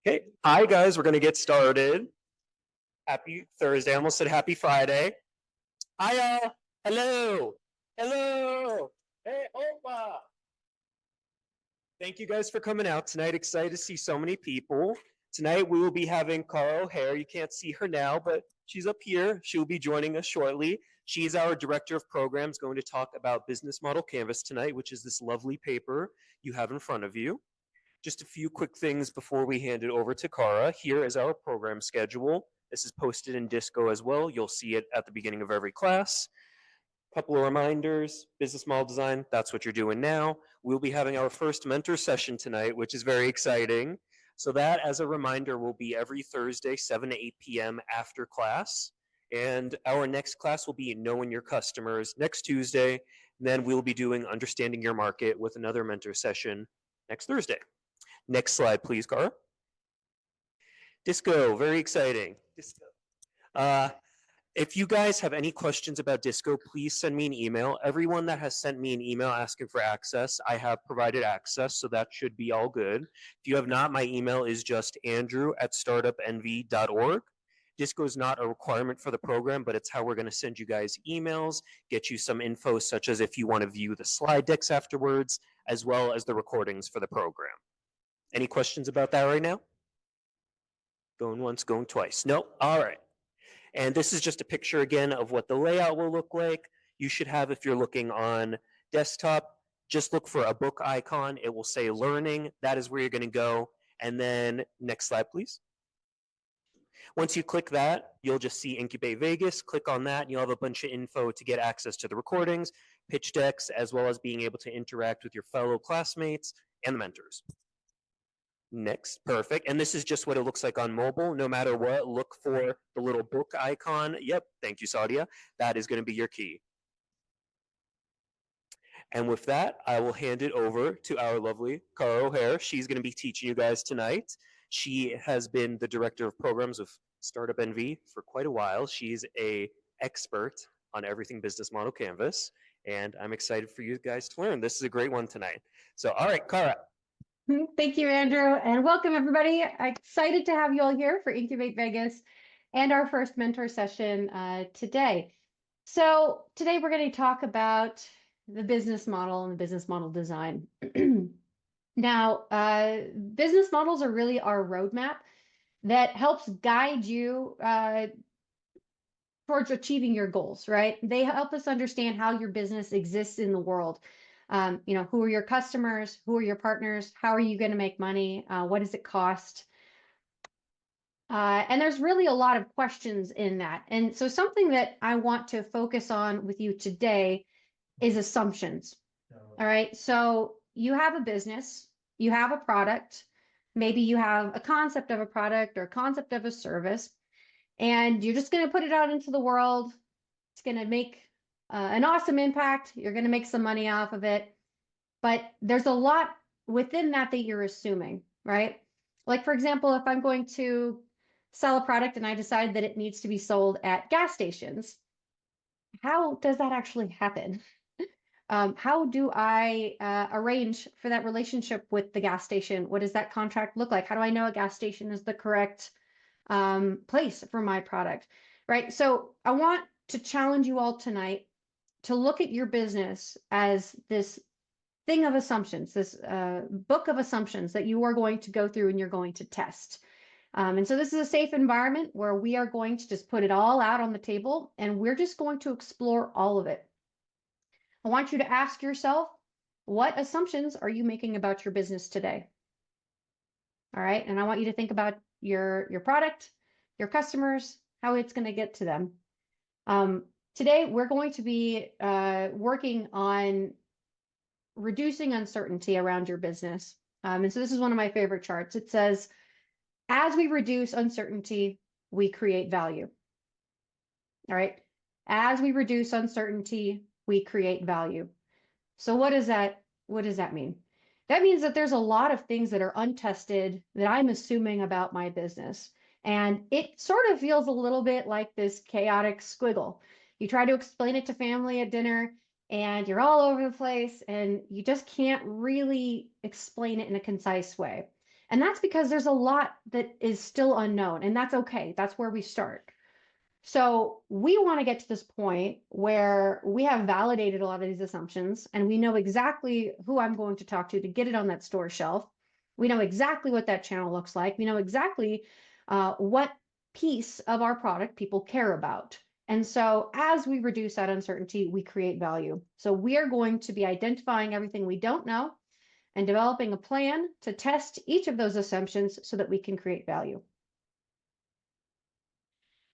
Okay, hi guys, we're gonna get started. Happy Thursday, I almost said happy Friday. Hi all, hello, hello, hey, Opa. Thank you guys for coming out tonight. Excited to see so many people. Tonight we will be having Cara O'Hare. You can't see her now, but she's up here. She will be joining us shortly. She's our Director of Programs, going to talk about Business Model Canvas tonight, which is this lovely paper you have in front of you. Just a few quick things before we hand it over to Cara. Here is our program schedule. This is posted in Disco as well. You'll see it at the beginning of every class. Couple of reminders, business model design, that's what you're doing now. We'll be having our first mentor session tonight, which is very exciting. So that, as a reminder, will be every Thursday, 7 to 8 p.m. after class. And our next class will be Knowing Your Customers next Tuesday. And then we'll be doing Understanding Your Market with another mentor session next Thursday. Next slide, please, Cara. Disco, very exciting. Disco. If you guys have any questions about Disco, please send me an email. Everyone that has sent me an email asking for access, I have provided access, so that should be all good. If you have not, my email is just andrew@startupnv.org. Disco is not a requirement for the program, but it's how we're going to send you guys emails, get you some info, such as if you want to view the slide decks afterwards, as well as the recordings for the program. Any questions about that right now? Going once, going twice. No? All right. And this is just a picture again of what the layout will look like. You should have, if you're looking on desktop, just look for a book icon. It will say learning. That is where you're going to go. And then next slide, please. Once you click that, you'll just see Incubate Vegas. Click on that, and you'll have a bunch of info to get access to the recordings, pitch decks, as well as being able to interact with your fellow classmates and the mentors. Next, perfect. And this is just what it looks like on mobile. No matter what, look for the little book icon. Yep, thank you, Sadia. That is going to be your key. And with that, I will hand it over to our lovely Cara O'Hare. She's going to be teaching you guys tonight. She has been the Director of Programs of Startup NV for quite a while. She's an expert on everything Business Model Canvas, and I'm excited for you guys to learn. This is a great one tonight. So, all right, Cara. Thank you, Andrew, and welcome everybody. Excited to have you all here for Incubate Vegas and our first mentor session today. So today we're going to talk about the business model and the business model design. Now, business models are really our roadmap that helps guide you towards achieving your goals, right? They help us understand how your business exists in the world. Who are your customers? Who are your partners? How are you going to make money? What does it cost? And there's really a lot of questions in that. And so something that I want to focus on with you today is assumptions. All right. So you have a business, you have a product, maybe you have a concept of a product or a concept of a service, and you're just going to put it out into the world. It's going to make an awesome impact. You're going to make some money off of it. But there's a lot within that you're assuming, right? Like, for example, if I'm going to sell a product and I decide that it needs to be sold at gas stations, how does that actually happen? How do I arrange for that relationship with the gas station? What does that contract look like? How do I know a gas station is the correct place for my product, right? So I want to challenge you all tonight to look at your business as this thing of assumptions, this book of assumptions that you are going to go through and you're going to test. And so this is a safe environment where we are going to just put it all out on the table and we're just going to explore all of it. I want you to ask yourself, what assumptions are you making about your business today? All right. And I want you to think about your product, your customers, how it's going to get to them. Today, we're going to be working on reducing uncertainty around your business. And so this is one of my favorite charts. It says, as we reduce uncertainty, we create value. All right. As we reduce uncertainty, we create value. So what does that mean? That means that there's a lot of things that are untested that I'm assuming about my business. And it sort of feels a little bit like this chaotic squiggle. You try to explain it to family at dinner and you're all over the place and you just can't really explain it in a concise way. And that's because there's a lot that is still unknown, and that's okay. That's where we start. So we want to get to this point where we have validated a lot of these assumptions and we know exactly who I'm going to talk to get it on that store shelf. We know exactly what that channel looks like. We know exactly what piece of our product people care about. And so as we reduce that uncertainty, we create value. So we are going to be identifying everything we don't know and developing a plan to test each of those assumptions so that we can create value.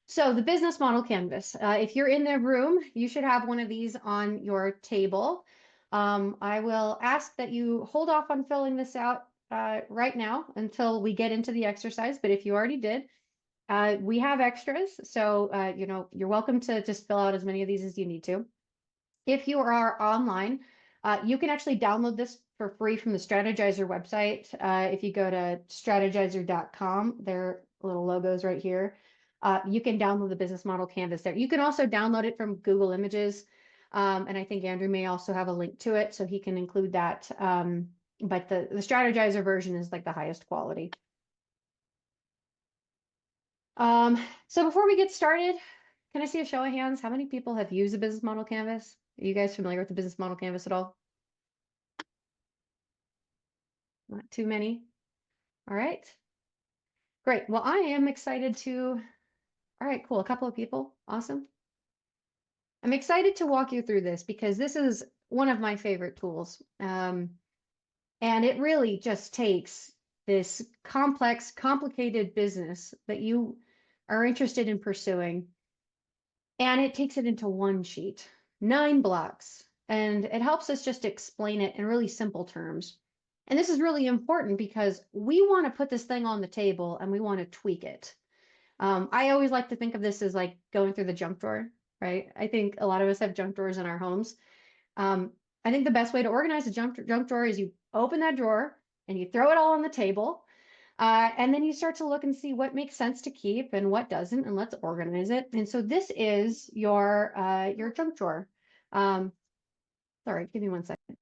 So the business model canvas, if you're in the room, you should have one of these on your table. I will ask that you hold off on filling this out right now until we get into the exercise. But if you already did, we have extras. So, you're welcome to just fill out as many of these as you need to. If you are online, you can actually download this for free from the Strategizer website. If you go to strategizer.com, their little logos right here. You can download the business model canvas there. You can also download it from Google Images. And I think Andrew may also have a link to it, so he can include that. But the Strategizer version is like the highest quality. So before we get started, can I see a show of hands? How many people have used the business model canvas? Are you guys familiar with the business model canvas at all? Not too many. All right. Great. Well, I am excited to, all right, cool. A couple of people. Awesome. I'm excited to walk you through this because this is one of my favorite tools. And it really just takes this complex, complicated business that you are interested in pursuing, and it takes it into one sheet, 9 blocks, and it helps us just explain it in really simple terms. And this is really important because we want to put this thing on the table and we want to tweak it. I always like to think of this as like going through the junk drawer, right? I think a lot of us have junk drawers in our homes. I think the best way to organize a junk drawer is you open that drawer and you throw it all on the table. And then you start to look and see what makes sense to keep and what doesn't, and let's organize it. And so this is your junk drawer. Sorry, give me one second.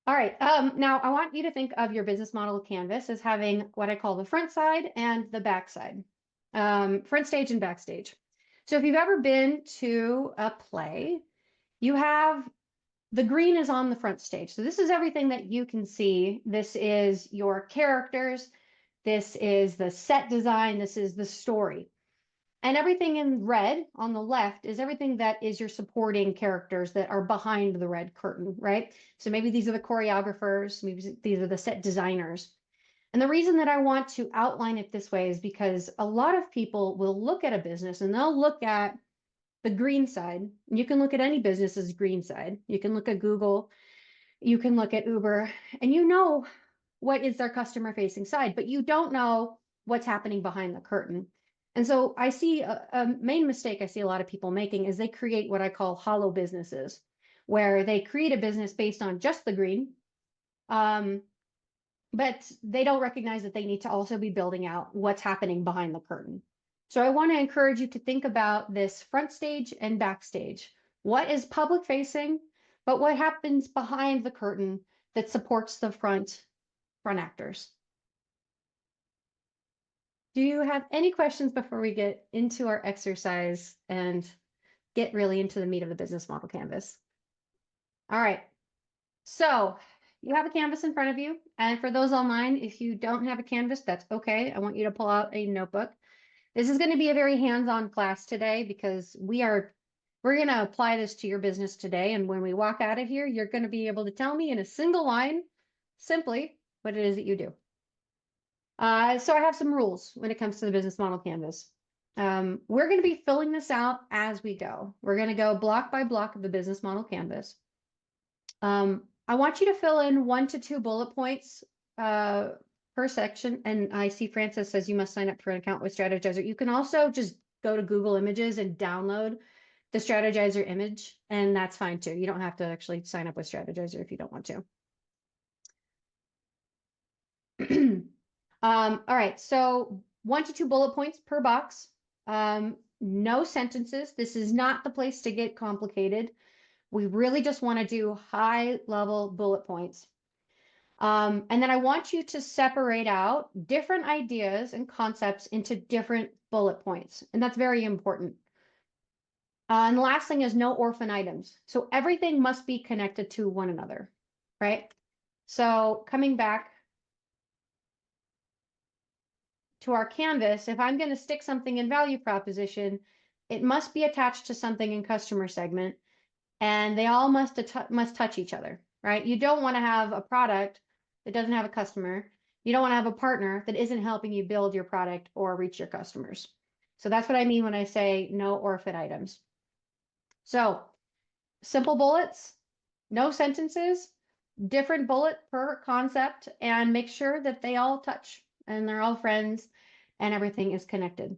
All right, now I want you to think of your business model canvas as having what I call the front side and the back side, front stage and backstage. So if you've ever been to a play, you have the green is on the front stage. So this is everything that you can see. This is your characters. This is the set design. This is the story. And everything in red on the left is everything that is your supporting characters that are behind the red curtain, right? So maybe these are the choreographers, maybe these are the set designers. And the reason that I want to outline it this way is because a lot of people will look at a business and they'll look at the green side. You can look at any business's green side. You can look at Google, you can look at Uber, and you know what is their customer facing side, but you don't know what's happening behind the curtain. And so I see a main mistake I see a lot of people making is they create what I call hollow businesses, where they create a business based on just the green, but they don't recognize that they need to also be building out what's happening behind the curtain. So I want to encourage you to think about this front stage and backstage. What is public facing, but what happens behind the curtain that supports the front actors? Do you have any questions before we get into our exercise and get really into the meat of the business model canvas? All right. So you have a canvas in front of you. And for those online, if you don't have a canvas, that's okay. I want you to pull out a notebook. This is going to be a very hands-on class today because we're going to apply this to your business today. And when we walk out of here, you're going to be able to tell me in a single line, simply what it is that you do. So I have some rules when it comes to the business model canvas. We're going to be filling this out as we go. We're going to go block by block of the business model canvas. I want you to fill in 1 to 2 bullet points per section. And I see Francis says you must sign up for an account with Strategizer. You can also just go to Google Images and download the Strategizer image, and that's fine too. You don't have to actually sign up with Strategizer if you don't want to. All right, so 1 to 2 bullet points per box. No sentences. This is not the place to get complicated. We really just want to do high level bullet points. And then I want you to separate out different ideas and concepts into different bullet points. And that's very important. And the last thing is no orphan items. So everything must be connected to one another, right? So coming back to our canvas, if I'm going to stick something in value proposition, it must be attached to something in customer segment, and they all must touch each other, right? You don't want to have a product that doesn't have a customer. You don't want to have a partner that isn't helping you build your product or reach your customers. So that's what I mean when I say no orphan items. So simple bullets, no sentences, different bullet per concept, and make sure that they all touch and they're all friends and everything is connected.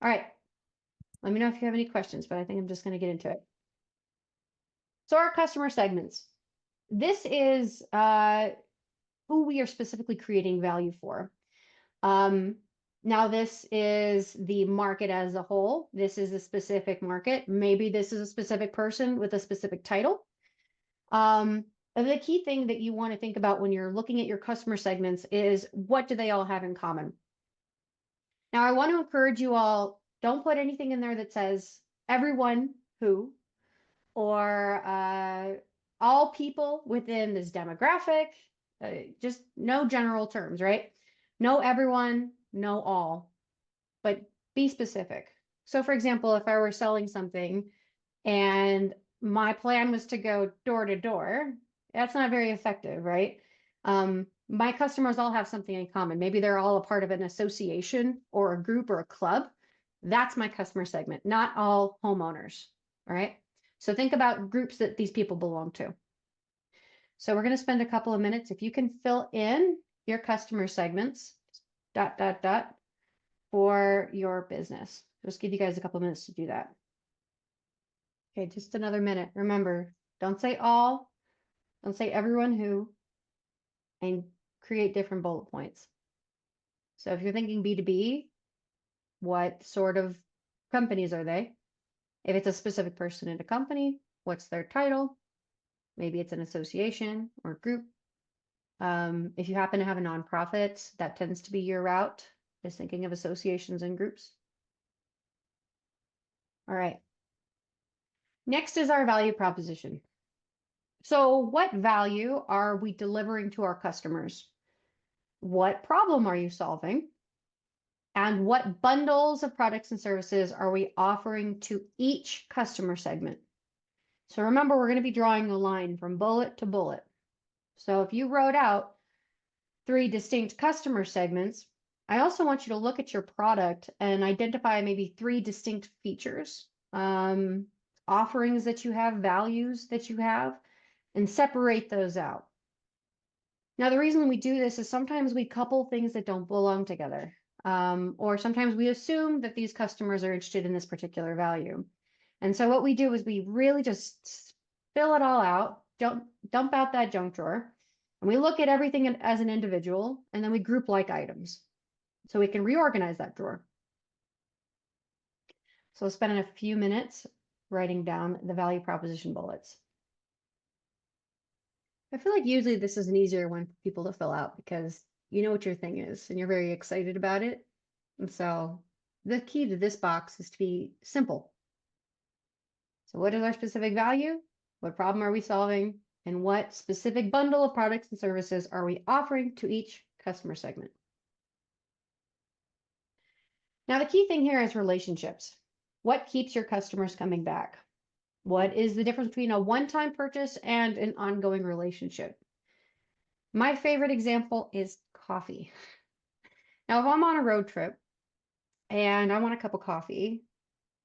All right. Let me know if you have any questions, but I think I'm just going to get into it. So our customer segments. This is who we are specifically creating value for. Now this is the market as a whole. This is a specific market. Maybe this is a specific person with a specific title. The key thing that you want to think about when you're looking at your customer segments is, what do they all have in common? Now, I want to encourage you all, don't put anything in there that says everyone who, or all people within this demographic, just no general terms, right? No everyone, no all, but be specific. So for example, if I were selling something and my plan was to go door to door, that's not very effective, right? My customers all have something in common. Maybe they're all a part of an association or a group or a club. That's my customer segment, not all homeowners, all right? So think about groups that these people belong to. So we're going to spend a couple of minutes. If you can fill in your customer segments, ... for your business. Just give you guys a couple of minutes to do that. Okay, just another minute. Remember, don't say all, don't say everyone who, and create different bullet points. So if you're thinking B2B, what sort of companies are they? If it's a specific person in a company, what's their title? Maybe it's an association or group. If you happen to have a nonprofit, that tends to be your route, is thinking of associations and groups. All right. Next is our value proposition. So what value are we delivering to our customers? What problem are you solving? And what bundles of products and services are we offering to each customer segment? So remember, we're going to be drawing a line from bullet to bullet. So if you wrote out 3 distinct customer segments, I also want you to look at your product and identify maybe 3 distinct features, offerings that you have, values that you have, and separate those out. Now, the reason we do this is sometimes we couple things that don't belong together, or sometimes we assume that these customers are interested in this particular value. And so what we do is we really just fill it all out, don't dump out that junk drawer, and we look at everything as an individual, and then we group like items so we can reorganize that drawer. So we'll spend a few minutes writing down the value proposition bullets. I feel like usually this is an easier one for people to fill out because you know what your thing is and you're very excited about it. And so the key to this box is to be simple. So what is our specific value? What problem are we solving? And what specific bundle of products and services are we offering to each customer segment? Now, the key thing here is relationships. What keeps your customers coming back? What is the difference between a one-time purchase and an ongoing relationship? My favorite example is coffee. Now, if I'm on a road trip and I want a cup of coffee,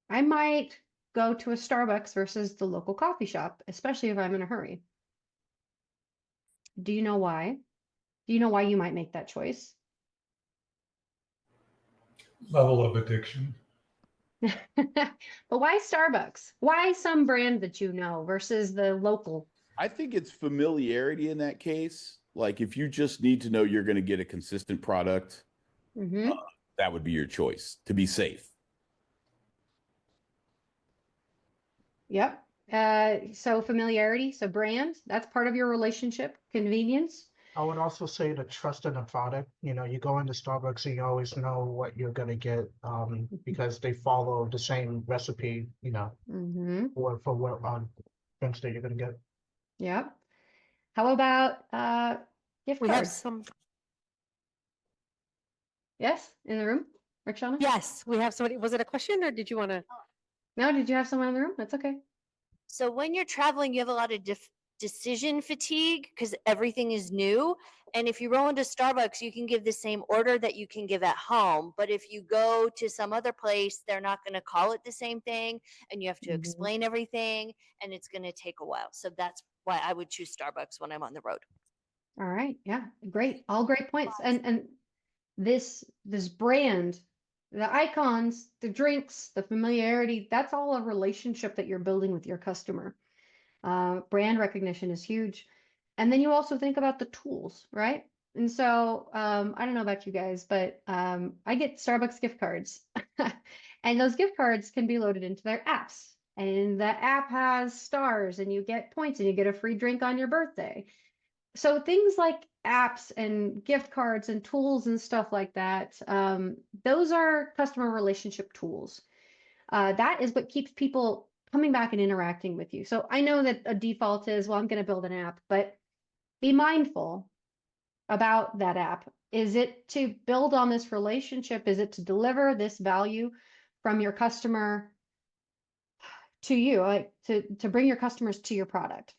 I might go to a Starbucks versus the local coffee shop, especially if I'm in a hurry. Do you know why? Do you know why you might make that choice? Level of addiction. But why Starbucks? Why some brand that you know versus the local? I think it's familiarity in that case. Like if you just need to know you're going to get a consistent product, that would be your choice to be safe. Yep. So familiarity, so brand, that's part of your relationship, convenience. I would also say the trust in the product. You know, you go into Starbucks and you always know what you're gonna get because they follow the same recipe, you know, Mm-hmm. for what drinks that you're gonna get. Yep. How about gift We have cards? some, Yes, in the room, Rikshana? yes, we have somebody. Was it a question or did you want to? No, did you have someone in the room? That's okay. So when you're traveling, you have a lot of decision fatigue because everything is new. And if you roll into Starbucks, you can give the same order that you can give at home. But if you go to some other place, they're not going to call it the same thing. And you have to Mhm. explain everything. And it's going to take a while. So that's why I would choose Starbucks when I'm on the road. All right. Yeah. Great. All great points. And this brand, the icons, the drinks, the familiarity, that's all a relationship that you're building with your customer. Brand recognition is huge. And then you also think about the tools, right? And so I don't know about you guys, but I get Starbucks gift cards. And those gift cards can be loaded into their apps. And the app has stars and you get points and you get a free drink on your birthday. So things like apps and gift cards and tools and stuff like that, those are customer relationship tools. That is what keeps people coming back and interacting with you. So I know that a default is, well, I'm going to build an app, but be mindful about that app. Is it to build on this relationship? Is it to deliver this value from your customer to you, like to bring your customers to your product?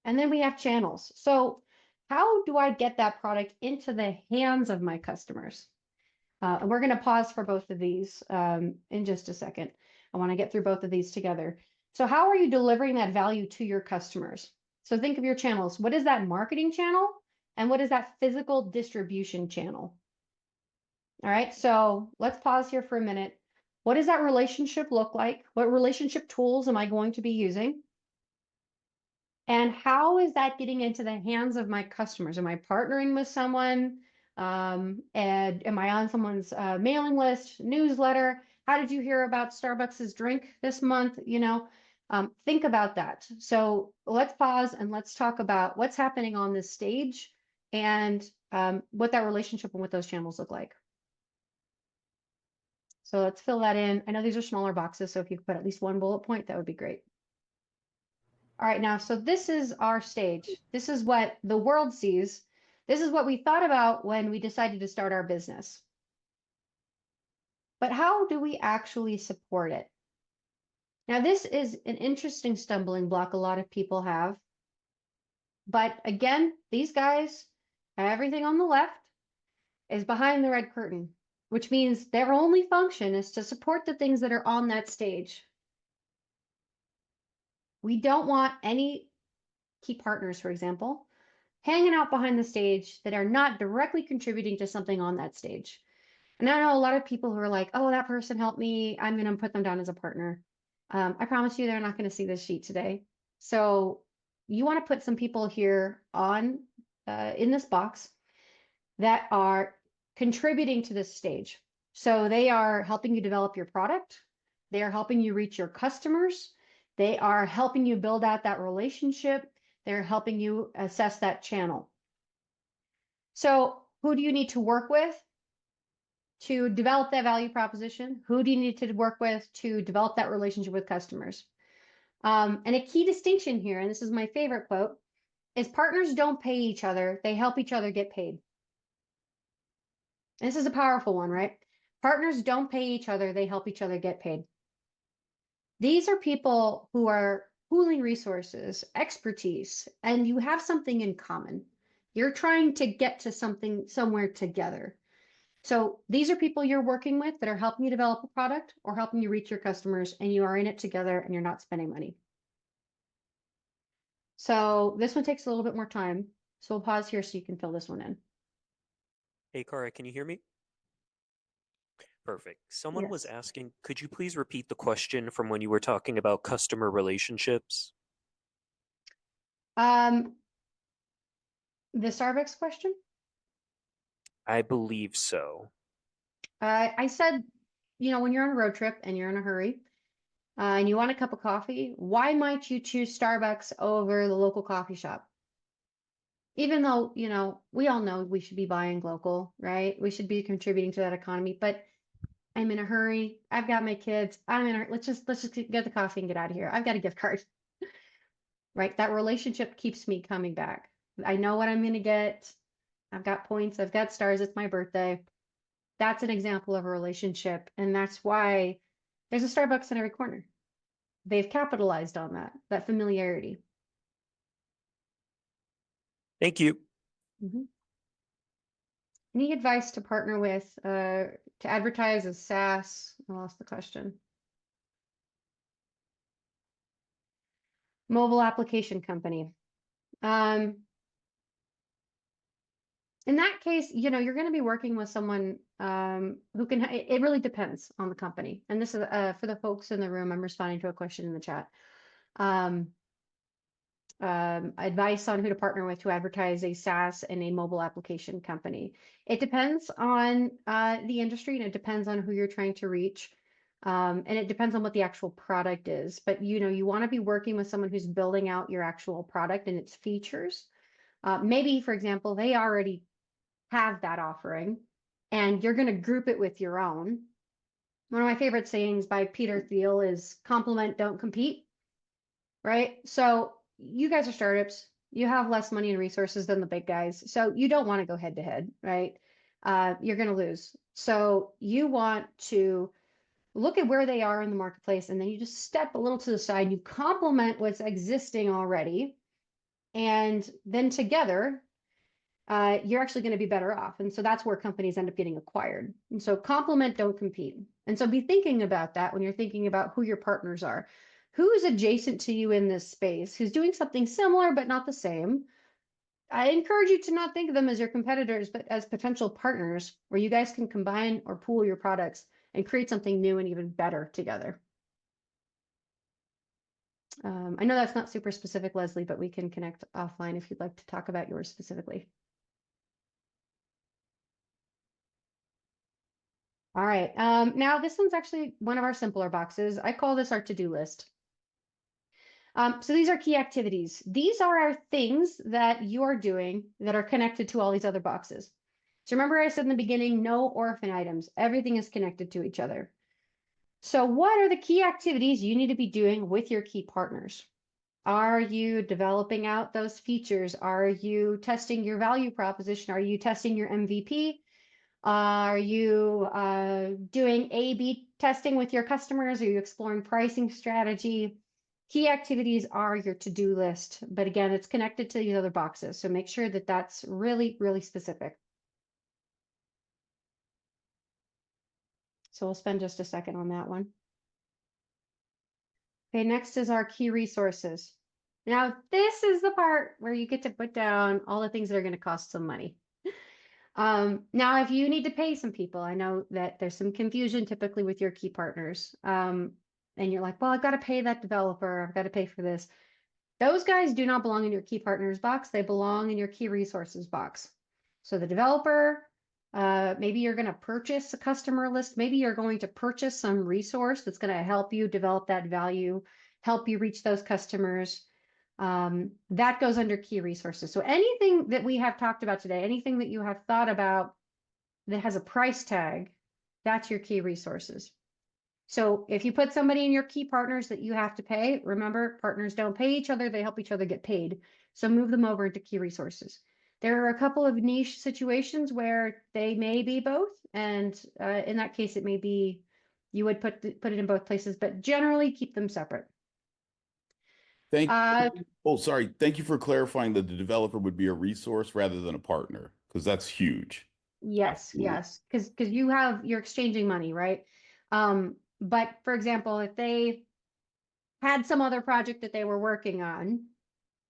And then we have channels. So how do I get that product into the hands of my customers? And we're going to pause for both of these in just a second. I want to get through both of these together. So how are you delivering that value to your customers? So think of your channels. What is that marketing channel? And what is that physical distribution channel? All right, so let's pause here for a minute. What does that relationship look like? What relationship tools am I going to be using? And how is that getting into the hands of my customers? Am I partnering with someone? And am I on someone's mailing list, newsletter? How did you hear about Starbucks's drink this month? You know, think about that. So let's pause and let's talk about what's happening on this stage and what that relationship and what those channels look like. So let's fill that in. I know these are smaller boxes, so if you could put at least one bullet point, that would be great. All right, now, so this is our stage. This is what the world sees. This is what we thought about when we decided to start our business. But how do we actually support it? Now, this is an interesting stumbling block a lot of people have. But again, these guys, everything on the left is behind the red curtain, which means their only function is to support the things that are on that stage. We don't want any key partners, for example, hanging out behind the stage that are not directly contributing to something on that stage. And I know a lot of people who are like, oh, that person helped me, I'm going to put them down as a partner. I promise you they're not going to see this sheet today. So you want to put some people here on in this box that are contributing to this stage. So they are helping you develop your product. They are helping you reach your customers. They are helping you build out that relationship. They're helping you assess that channel. So who do you need to work with to develop that value proposition? Who do you need to work with to develop that relationship with customers? And a key distinction here, and this is my favorite quote, is partners don't pay each other. They help each other get paid. And this is a powerful one, right? Partners don't pay each other. They help each other get paid. These are people who are pooling resources, expertise, and you have something in common. You're trying to get to something somewhere together. So these are people you're working with that are helping you develop a product or helping you reach your customers, and you are in it together and you're not spending money. So this one takes a little bit more time. So we'll pause here so you can fill this one in. Hey, Cara, can you hear me? Perfect. Someone was Yes. asking, could you please repeat the question from when you were talking about customer relationships? The Starbucks question? I believe so. I said, you know, when you're on a road trip and you're in a hurry, and you want a cup of coffee, why might you choose Starbucks over the local coffee shop? Even though, you know, we all know we should be buying local, right? We should be contributing to that economy, but I'm in a hurry. I've got my kids. I'm in a, let's just get the coffee and get out of here. I've got a gift card, right? That relationship keeps me coming back. I know what I'm going to get. I've got points. I've got stars. It's my birthday. That's an example of a relationship. And that's why there's a Starbucks in every corner. They've capitalized on that familiarity. Thank you. Mhm. Any advice to partner with, to advertise as SaaS? I lost the question. Mobile application company. In that case, you know, you're going to be working with someone who can, it really depends on the company. And this is for the folks in the room, I'm responding to a question in the chat. Advice on who to partner with to advertise a SaaS and a mobile application company. It depends on the industry, and it depends on who you're trying to reach. And it depends on what the actual product is. But, you know, you want to be working with someone who's building out your actual product and its features. Maybe, for example, they already have that offering and you're going to group it with your own. One of my favorite sayings by Peter Thiel is complement, don't compete, right? So you guys are startups. You have less money and resources than the big guys. So you don't want to go head to head, right? You're going to lose. So you want to look at where they are in the marketplace, and then you just step a little to the side. You complement what's existing already. And then together, you're actually going to be better off. And so that's where companies end up getting acquired. And so complement, don't compete. And so be thinking about that when you're thinking about who your partners are. Who's adjacent to you in this space? Who's doing something similar but not the same? I encourage you to not think of them as your competitors, but as potential partners where you guys can combine or pool your products and create something new and even better together. I know that's not super specific, Leslie, but we can connect offline if you'd like to talk about yours specifically. All right. Now this one's actually one of our simpler boxes. I call this our to-do list. So these are key activities. These are our things that you're doing that are connected to all these other boxes. So remember I said in the beginning, no orphan items. Everything is connected to each other. So what are the key activities you need to be doing with your key partners? Are you developing out those features? Are you testing your value proposition? Are you testing your MVP? Are you doing A/B testing with your customers? Are you exploring pricing strategy? Key activities are your to-do list, but again, it's connected to these other boxes. So make sure that that's really, really specific. So we'll spend just a second on that one. Okay, next is our key resources. Now, this is the part where you get to put down all the things that are going to cost some money. Now, if you need to pay some people, I know that there's some confusion typically with your key partners. And you're like, well, I've got to pay that developer. I've got to pay for this. Those guys do not belong in your key partners box. They belong in your key resources box. So the developer, maybe you're going to purchase a customer list. Maybe you're going to purchase some resource that's going to help you develop that value, help you reach those customers. That goes under key resources. So anything that we have talked about today, anything that you have thought about that has a price tag, that's your key resources. So if you put somebody in your key partners that you have to pay, remember, partners don't pay each other, they help each other get paid. So move them over into key resources. There are a couple of niche situations where they may be both. And in that case, it may be, you would put it in both places, but generally keep them separate. Sorry. Thank you for clarifying that the developer would be a resource rather than a partner, because that's huge. Yes, Absolutely. yes, because you're exchanging money, right? But for example, if they had some other project that they were working on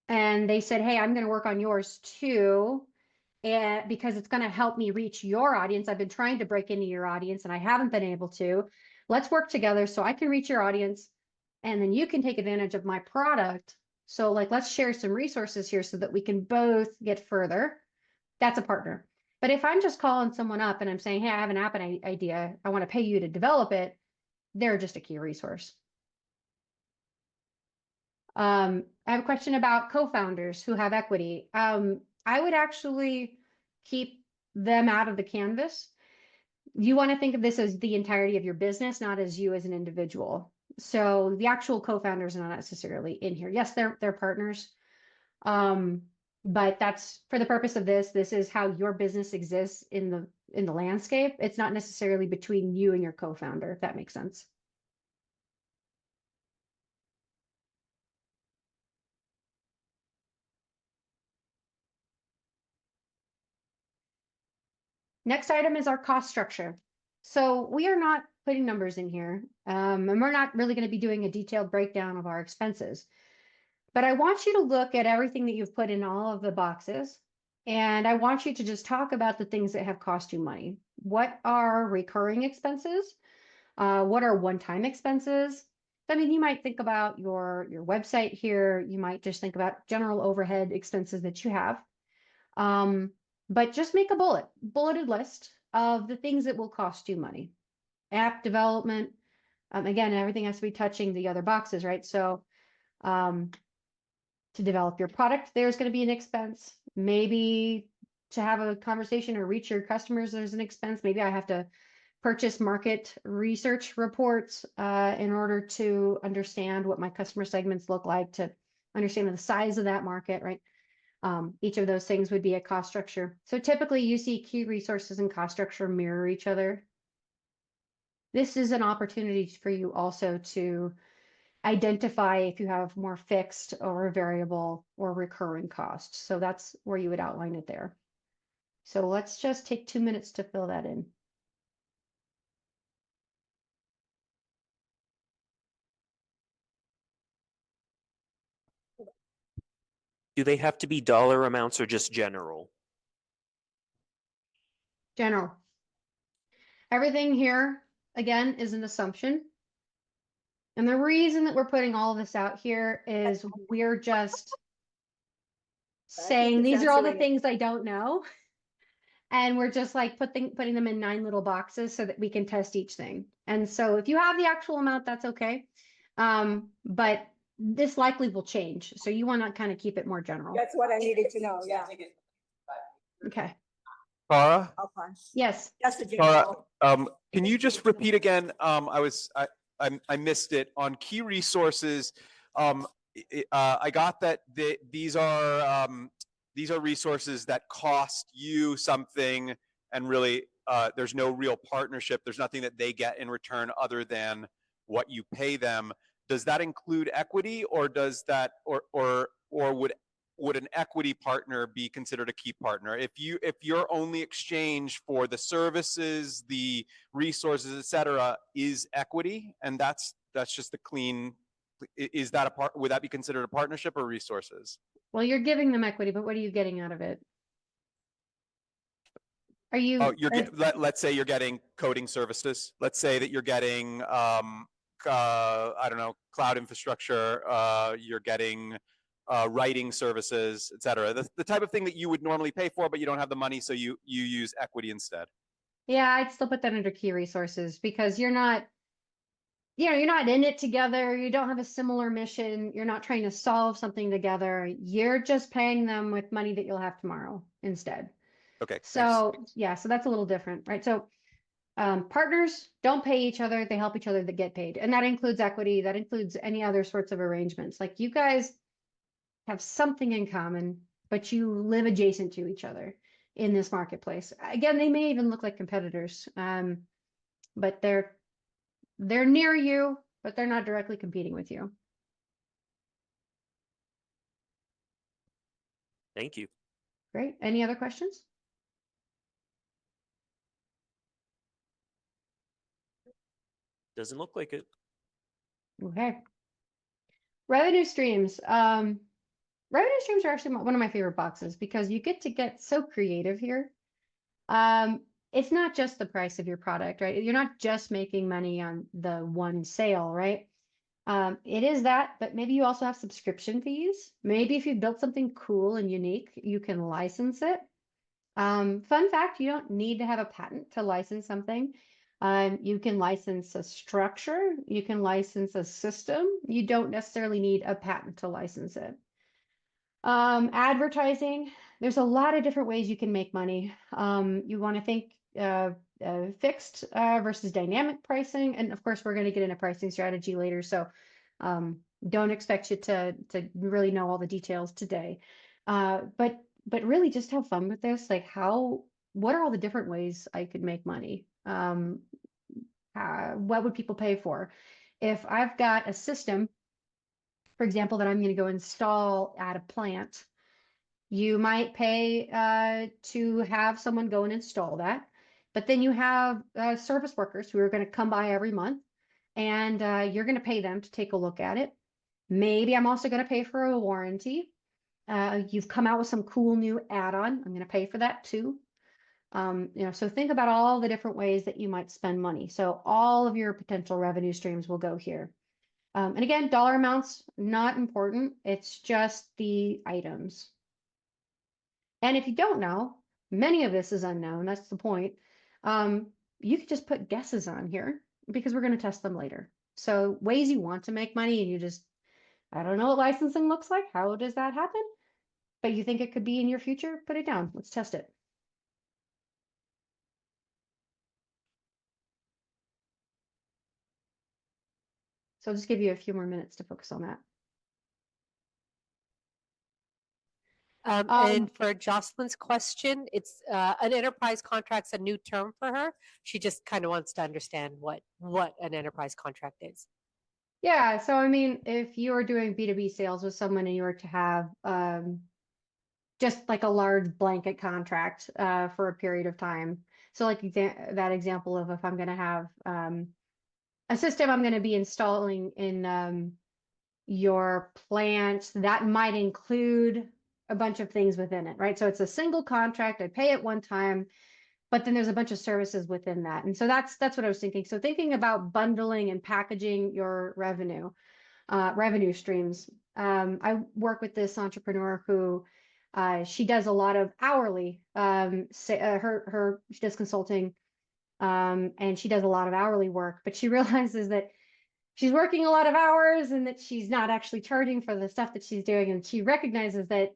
and they said, hey, I'm going to work on yours too, and because it's going to help me reach your audience. I've been trying to break into your audience and I haven't been able to. Let's work together so I can reach your audience and then you can take advantage of my product. So like, let's share some resources here so that we can both get further. That's a partner. But if I'm just calling someone up and I'm saying, hey, I have an app idea, I want to pay you to develop it, they're just a key resource. I have a question about co-founders who have equity. I would actually keep them out of the canvas. You want to think of this as the entirety of your business, not as you as an individual. So the actual co-founders are not necessarily in here. Yes, they're partners. But that's for the purpose of this. This is how your business exists in the landscape. It's not necessarily between you and your co-founder, if that makes sense. Next item is our cost structure. So we are not putting numbers in here, and we're not really going to be doing a detailed breakdown of our expenses. But I want you to look at everything that you've put in all of the boxes, and I want you to just talk about the things that have cost you money. What are recurring expenses? What are one-time expenses? I mean, you might think about your website here. You might just think about general overhead expenses that you have. But just make a bulleted list of the things that will cost you money. App development. Again, everything has to be touching the other boxes, right? So to develop your product, there's going to be an expense. Maybe to have a conversation or reach your customers, there's an expense. Maybe I have to purchase market research reports in order to understand what my customer segments look like, to understand the size of that market, right? Each of those things would be a cost structure. So typically you see key resources and cost structure mirror each other. This is an opportunity for you also to identify if you have more fixed or variable or recurring costs. So that's where you would outline it there. So let's just take 2 minutes to fill that in. Do they have to be dollar amounts or just general? General. Everything here, again, is an assumption. And the reason that we're putting all of this out here is we're just saying these are all the things I don't know. And we're just like putting them in 9 little boxes so that we can test each thing. And so if you have the actual amount, that's okay. But this likely will change. So you want to kind of keep it more general. That's what I needed to know, yeah. Okay. Tara, Okay. Yes. That's the Tara, general. can you just repeat again? I missed it on key resources. I got that these are resources that cost you something, and really there's no real partnership. There's nothing that they get in return other than what you pay them. Does that include equity, or does that, or would an equity partner be considered a key partner? If your only exchange for the services, the resources, etc., is equity, and that's just the clean, is that a part? Would that be considered a partnership or resources? Well, you're giving them equity, but what are you getting out of it? Are you? Oh, let's say you're getting coding services. Let's say that you're getting I don't know, cloud infrastructure. You're getting writing services, etc. The type of thing that you would normally pay for, but you don't have the money, so you use equity instead. Yeah, I'd still put that under key resources because you're not in it together. You don't have a similar mission. You're not trying to solve something together. You're just paying them with money that you'll have tomorrow instead. Okay. So thanks. yeah, so that's a little different, right? So partners don't pay each other. They help each other to get paid. And that includes equity. That includes any other sorts of arrangements. Like you guys have something in common, but you live adjacent to each other in this marketplace. Again, they may even look like competitors, but they're near you, but they're not directly competing with you. Thank you. Great. Any other questions? Doesn't look like it. Okay. Revenue streams. Revenue streams are actually one of my favorite boxes because you get so creative here. It's not just the price of your product, right? You're not just making money on the one sale, right? It is that, but maybe you also have subscription fees. Maybe if you built something cool and unique, you can license it. Fun fact, you don't need to have a patent to license something. You can license a structure, you can license a system. You don't necessarily need a patent to license it. Advertising, there's a lot of different ways you can make money. You want to think fixed versus dynamic pricing. And of course, we're going to get into pricing strategy later. So don't expect you to really know all the details today. But really just have fun with this. Like what are all the different ways I could make money? What would people pay for? If I've got a system, for example, that I'm going to go install at a plant, you might pay to have someone go and install that. But then you have service workers who are going to come by every month, and you're going to pay them to take a look at it. Maybe I'm also going to pay for a warranty. You've come out with some cool new add-on. I'm going to pay for that too. So think about all the different ways that you might spend money. So all of your potential revenue streams will go here. And again, dollar amounts, not important. It's just the items. And if you don't know, many of this is unknown. That's the point. You could just put guesses on here because we're going to test them later. So ways you want to make money and you just, I don't know what licensing looks like. How does that happen? But you think it could be in your future? Put it down. Let's test it. So I'll just give you a few more minutes to focus on that. And for Jocelyn's question, it's an enterprise contract's a new term for her. She just kind of wants to understand what an enterprise contract is. Yeah, so I mean, if you are doing B2B sales with someone and you were to have just like a large blanket contract for a period of time. So like that example of if I'm going to have a system I'm going to be installing in your plant, that might include a bunch of things within it, right? So it's a single contract. I pay it one time, but then there's a bunch of services within that. And so that's what I was thinking. So thinking about bundling and packaging your revenue streams. I work with this entrepreneur who she does a lot of hourly. She does consulting, and she does a lot of hourly work. But she realizes that she's working a lot of hours and that she's not actually charging for the stuff that she's doing. And she recognizes that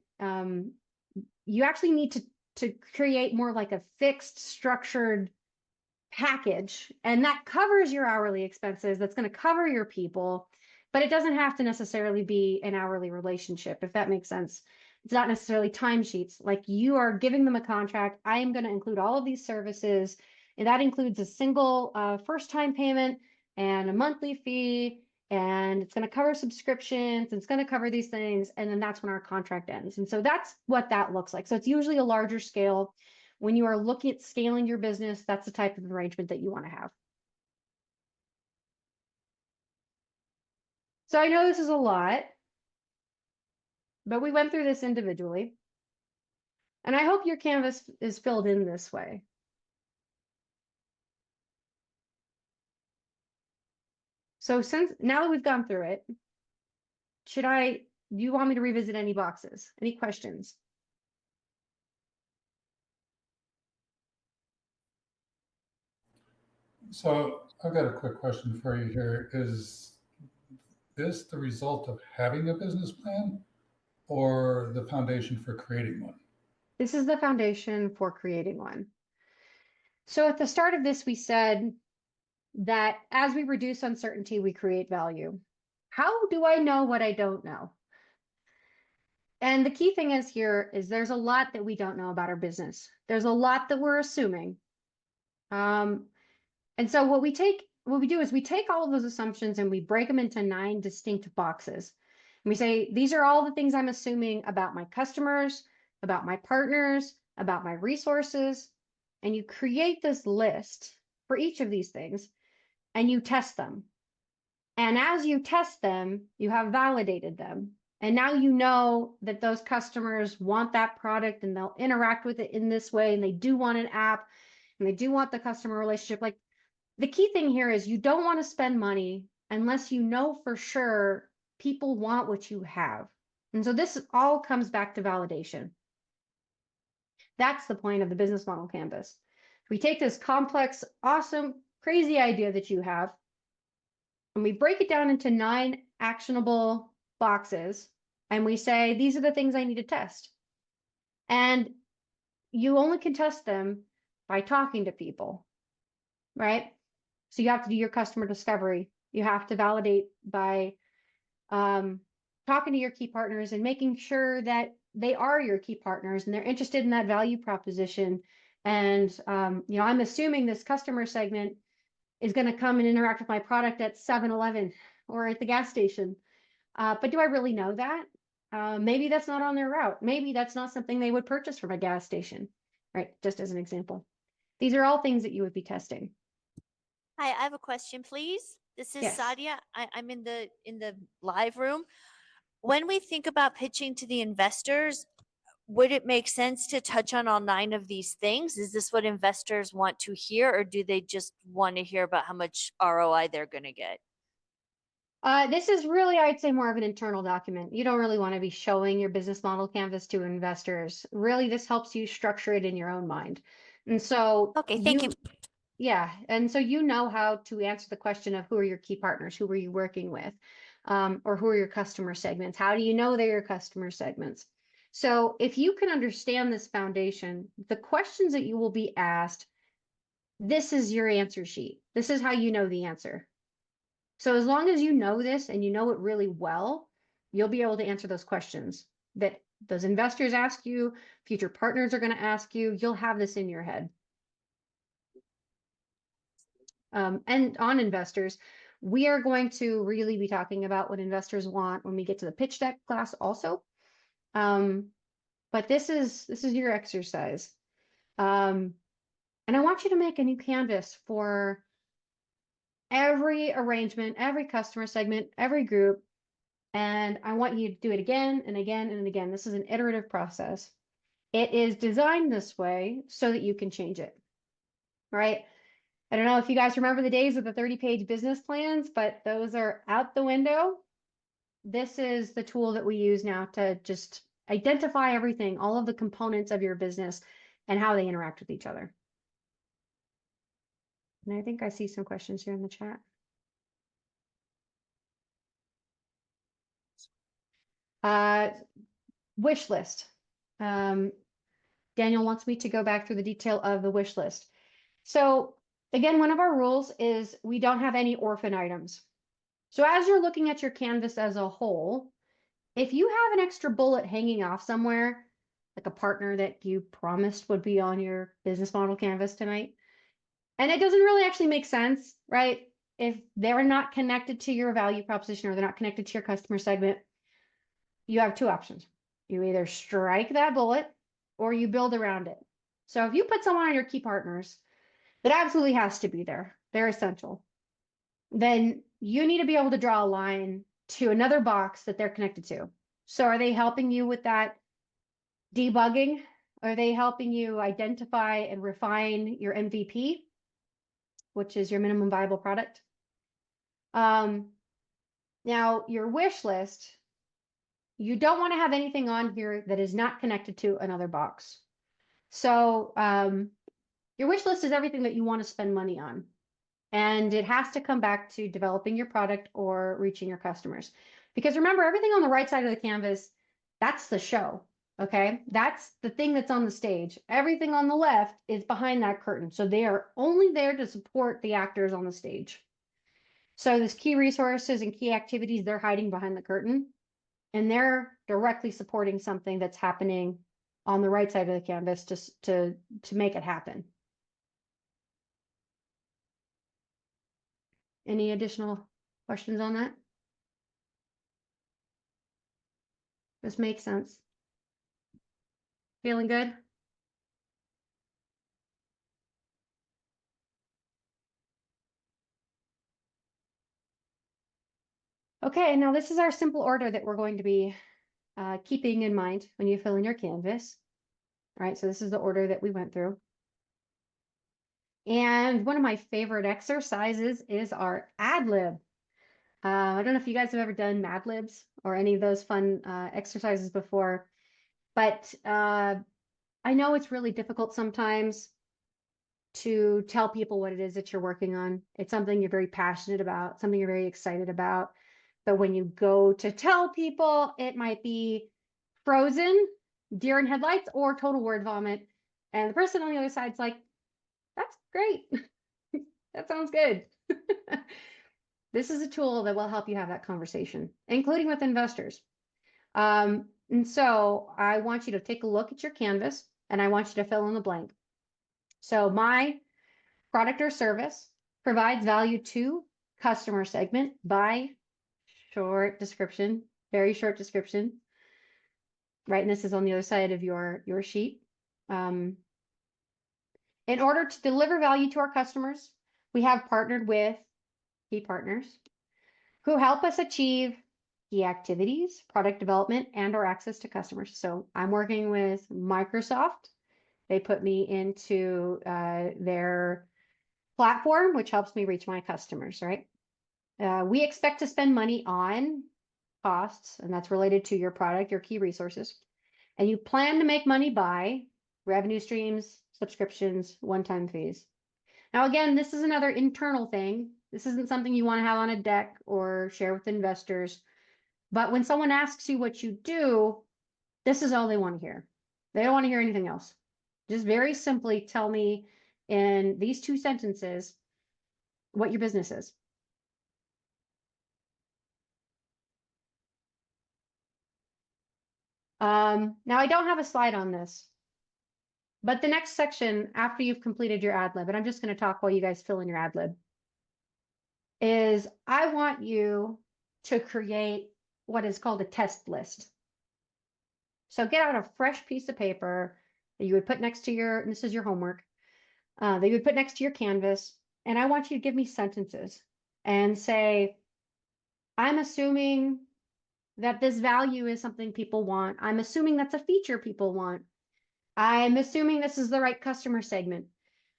you actually need to create more like a fixed, structured package, and that covers your hourly expenses. That's going to cover your people, but it doesn't have to necessarily be an hourly relationship, if that makes sense. It's not necessarily timesheets. Like you are giving them a contract. I am going to include all of these services, and that includes a single first-time payment and a monthly fee, and it's going to cover subscriptions, and it's going to cover these things, and then that's when our contract ends. And so that's what that looks like. So it's usually a larger scale. When you are looking at scaling your business, that's the type of arrangement that you want to have. So I know this is a lot, but we went through this individually. And I hope your canvas is filled in this way. So now that we've gone through it, do you want me to revisit any boxes? Any questions? So I've got a quick question for you here. Is this the result of having a business plan or the foundation for creating one? This is the foundation for creating one. So at the start of this, we said that as we reduce uncertainty, we create value. How do I know what I don't know? And the key thing is here is there's a lot that we don't know about our business. There's a lot that we're assuming. And so what we do is we take all of those assumptions and we break them into 9 distinct boxes. And we say, these are all the things I'm assuming about my customers, about my partners, about my resources. And you create this list for each of these things and you test them. And as you test them, you have validated them. And now you know that those customers want that product and they'll interact with it in this way. And they do want an app and they do want the customer relationship. Like the key thing here is you don't want to spend money unless you know for sure people want what you have. And so this all comes back to validation. That's the point of the business model canvas. We take this complex, awesome crazy idea that you have, and we break it down into 9 actionable boxes, and we say, these are the things I need to test. And you only can test them by talking to people, right? So you have to do your customer discovery. You have to validate by talking to your key partners and making sure that they are your key partners and they're interested in that value proposition. And, I'm assuming this customer segment is going to come and interact with my product at 7-Eleven or at the gas station. But do I really know that? Maybe that's not on their route. Maybe that's not something they would purchase from a gas station, right? Just as an example. These are all things that you would be testing. Hi, I have a question, please. This is Yes. Sadia. I'm in the live room. When we think about pitching to the investors, would it make sense to touch on all 9 of these things? Is this what investors want to hear, or do they just want to hear about how much ROI they're going to get? This is really, I'd say, more of an internal document. You don't really want to be showing your business model canvas to investors. Really, this helps you structure it in your own mind. And so Okay, thank you. Yeah, and so you know how to answer the question of who are your key partners, who are you working with, or who are your customer segments? How do you know they're your customer segments? So if you can understand this foundation, the questions that you will be asked, this is your answer sheet. This is how you know the answer. So as long as you know this and you know it really well, you'll be able to answer those questions that those investors ask you, future partners are going to ask you. You'll have this in your head. And on investors, we are going to really be talking about what investors want when we get to the pitch deck class also. But this is your exercise. And I want you to make a new canvas for every arrangement, every customer segment, every group. And I want you to do it again and again and again. This is an iterative process. It is designed this way so that you can change it, right? I don't know if you guys remember the days of the 30-page business plans, but those are out the window. This is the tool that we use now to just identify everything, all of the components of your business and how they interact with each other. And I think I see some questions here in the chat. Wish list. Daniel wants me to go back through the detail of the wish list. So again, one of our rules is we don't have any orphan items. So as you're looking at your canvas as a whole, if you have an extra bullet hanging off somewhere, like a partner that you promised would be on your business model canvas tonight, and it doesn't really actually make sense, right? If they're not connected to your value proposition or they're not connected to your customer segment, you have 2 options. You either strike that bullet or you build around it. So if you put someone on your key partners that absolutely has to be there, they're essential, then you need to be able to draw a line to another box that they're connected to. So are they helping you with that debugging? Are they helping you identify and refine your MVP, which is your minimum viable product? Now, your wish list, you don't want to have anything on here that is not connected to another box. So your wish list is everything that you want to spend money on. And it has to come back to developing your product or reaching your customers. Because remember, everything on the right side of the canvas, that's the show, okay? That's the thing that's on the stage. Everything on the left is behind that curtain. So they are only there to support the actors on the stage. So this key resources and key activities, they're hiding behind the curtain. And they're directly supporting something that's happening on the right side of the canvas just to make it happen. Any additional questions on that? This makes sense. Feeling good? Okay, now this is our simple order that we're going to be keeping in mind when you fill in your canvas. All right, so this is the order that we went through. And one of my favorite exercises is our ad lib. I don't know if you guys have ever done Mad Libs or any of those fun exercises before, but I know it's really difficult sometimes to tell people what it is that you're working on. It's something you're very passionate about, something you're very excited about. But when you go to tell people, it might be frozen, deer in headlights, or total word vomit. And the person on the other side's like, that's great. That sounds good. This is a tool that will help you have that conversation, including with investors. And so I want you to take a look at your canvas and I want you to fill in the blank. So my product or service provides value to customer segment by short description, very short description. Right, and this is on the other side of your sheet. In order to deliver value to our customers, we have partnered with key partners who help us achieve key activities, product development, and or access to customers. So I'm working with Microsoft. They put me into their platform, which helps me reach my customers, right? We expect to spend money on costs, and that's related to your product, your key resources. And you plan to make money by revenue streams, subscriptions, one-time fees. Now, again, this is another internal thing. This isn't something you want to have on a deck or share with investors. But when someone asks you what you do, this is all they want to hear. They don't want to hear anything else. Just very simply tell me in these 2 sentences what your business is. Now, I don't have a slide on this, but the next section after you've completed your ad lib, and I'm just going to talk while you guys fill in your ad lib, is I want you to create what is called a test list. So get out a fresh piece of paper that you would put next to your, and this is your homework, that you would put next to your canvas. And I want you to give me sentences and say, I'm assuming that this value is something people want. I'm assuming that's a feature people want. I'm assuming this is the right customer segment.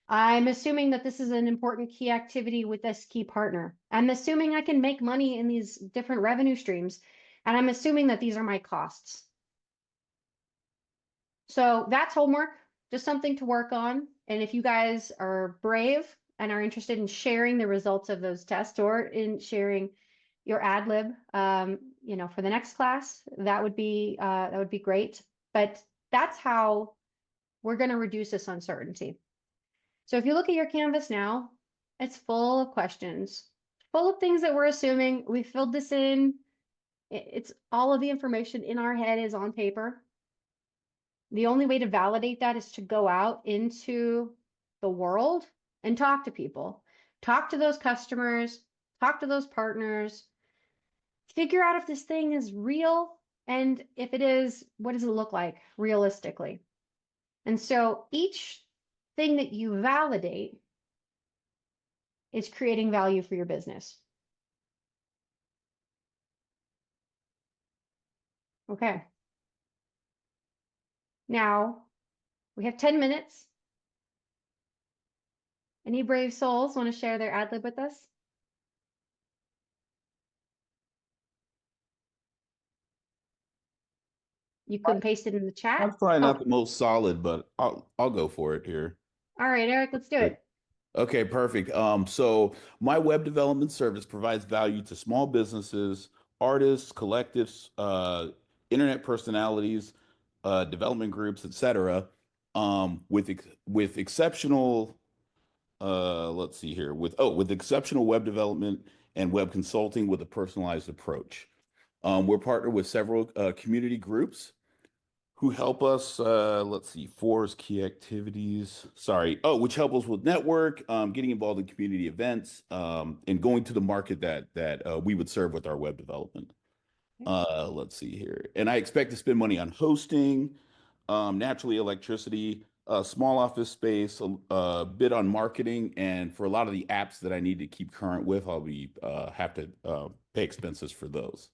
I'm assuming that this is an important key activity with this key partner. I'm assuming I can make money in these different revenue streams. And I'm assuming that these are my costs. So that's homework, just something to work on. And if you guys are brave and are interested in sharing the results of those tests or in sharing your ad lib, you know, for the next class, that would be great. But that's how we're going to reduce this uncertainty. So if you look at your canvas now, it's full of questions, full of things that we're assuming. We filled this in. It's all of the information in our head is on paper. The only way to validate that is to go out into the world and talk to people, talk to those customers, talk to those partners, figure out if this thing is real. And if it is, what does it look like realistically? And so each thing that you validate is creating value for your business. Okay. Now we have 10 minutes. Any brave souls want to share their ad lib with us? You couldn't paste it in the chat? I'm probably Oh, not the most solid, but I'll go for it here. all right, Eric, let's do it. Okay, perfect. So my web development service provides value to small businesses, artists, collectives, internet personalities, development groups, etc. With exceptional, let's see here, with exceptional web development and web consulting with a personalized approach. We're partnered with several community groups who help us, let's see, Four's key activities, which help us with network, getting involved in community events, and going to the market that we would serve with our web development. Let's see here. And I expect to spend money on hosting, naturally electricity, small office space, a bit on marketing, and for a lot of the apps that I need to keep current with, I'll be have to pay expenses for those.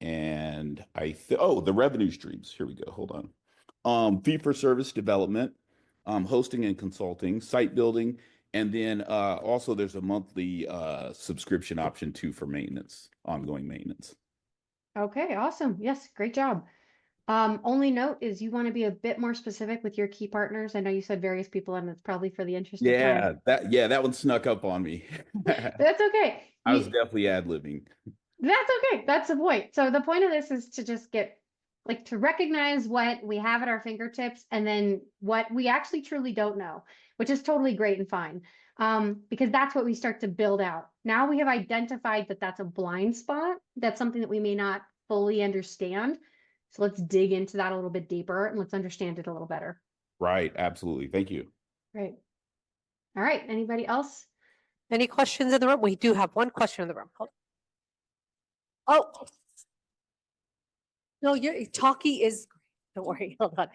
And the revenue streams. Here we go. Hold on. Fee for service development, hosting and consulting, site building, and then also there's a monthly subscription option too for maintenance, ongoing maintenance. Okay, awesome. Yes, great job. Only note is you want to be a bit more specific with your key partners. I know you said various people, and it's probably for the interest of Yeah, time. that one snuck up on me. That's okay. I was You- definitely ad-libbing. That's okay. That's the point. So the point of this is to just get like to recognize what we have at our fingertips and then what we actually truly don't know, which is totally great and fine. Because that's what we start to build out. Now we have identified that that's a blind spot. That's something that we may not fully understand. So let's dig into that a little bit deeper and let's understand it a little better. Right, absolutely. Thank you. Right. All right. Anybody else? Any questions in the room? We do have one question in the room. Hold on. Oh. No, your talkie is, don't worry, hold on.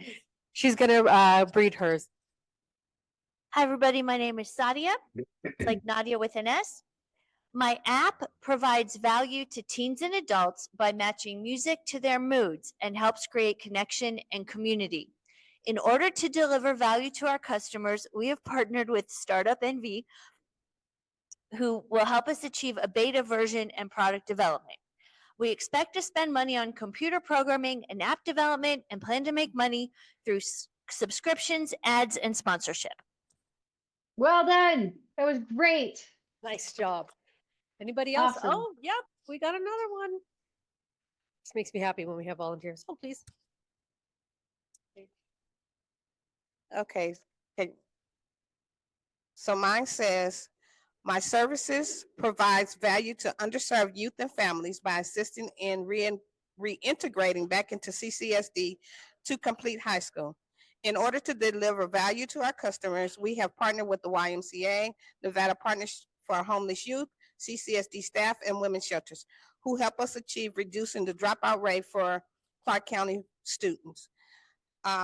She's gonna breed hers. Hi, everybody. My name is Sadia. It's like Nadia with an S. My app provides value to teens and adults by matching music to their moods and helps create connection and community. In order to deliver value to our customers, we have partnered with Startup NV, who will help us achieve a beta version and product development. We expect to spend money on computer programming and app development and plan to make money through subscriptions, ads, and sponsorship. Well done. That was great. Nice job. Anybody else? Awesome. Oh, yep, we got another one. This makes me happy when we have volunteers. Oh, please. Okay. So mine says, my services provides value to underserved youth and families by assisting in reintegrating back into CCSD to complete high school. In order to deliver value to our customers, we have partnered with the YMCA, Nevada Partnership for Homeless Youth, CCSD staff, and women's shelters, who help us achieve reducing the dropout rate for Clark County students.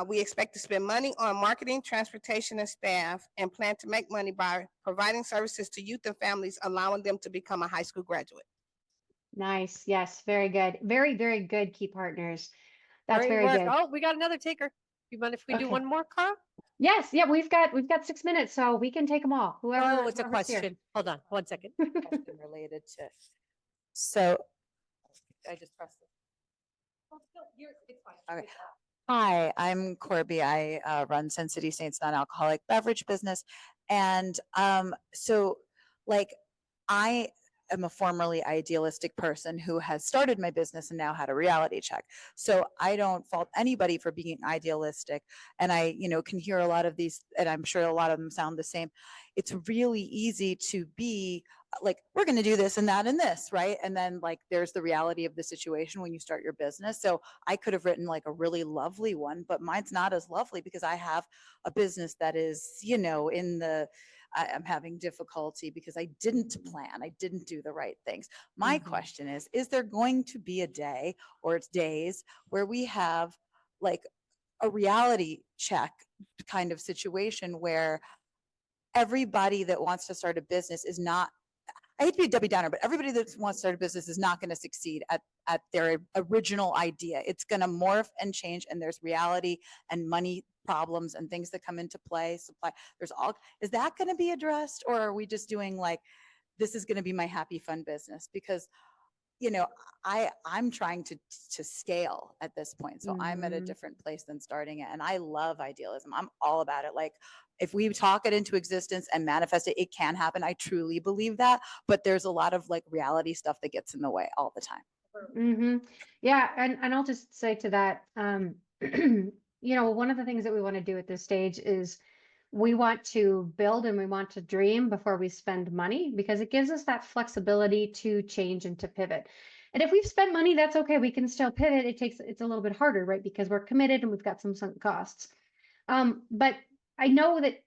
We expect to spend money on marketing, transportation, and staff, and plan to make money by providing services to youth and families, allowing them to become a high school graduate. Nice. Yes. Very good. Very, very good key partners. That's Great very work. good. Oh, we got another taker. You mind if we do Okay. one more, Carl? Yes. Yeah. We've got 6 minutes, so we can take them all. Whoever. Oh, it's a whoever's here. question. Hold on, 1 second. Question related to, so, I just pressed it. Oh, no, it's fine. Okay. Hi, I'm Corby. I run Sin City Saints non-alcoholic beverage business. And so like I am a formerly idealistic person who has started my business and now had a reality check. So I don't fault anybody for being idealistic. And I, can hear a lot of these, and I'm sure a lot of them sound the same. It's really easy to be like, we're going to do this and that and this, right? And then like, there's the reality of the situation when you start your business. So I could have written like a really lovely one, but mine's not as lovely because I have a business that is, I'm having difficulty because I didn't plan. I didn't do the right things. My question is there going to be a day or it's days where we have like a reality check kind of situation where everybody that wants to start a business is not, I hate to be a Debbie Downer, but everybody that wants to start a business is not going to succeed at their original idea. It's going to morph and change, and there's reality and money problems and things that come into play, supply. Is that going to be addressed, or are we just doing like, this is going to be my happy, fun business? Because, I'm trying to scale at this point. So I'm at a different place than starting it. And I love idealism. I'm all about it. Like, if we talk it into existence and manifest it, it can happen. I truly believe that, but there's a lot of like reality stuff that gets in the way all the time. Yeah. And I'll just say to that, one of the things that we want to do at this stage is we want to build and we want to dream before we spend money, because it gives us that flexibility to change and to pivot. And if we've spent money, that's okay. We can still pivot. It's a little bit harder, right? Because we're committed and we've got some sunk costs. But I know that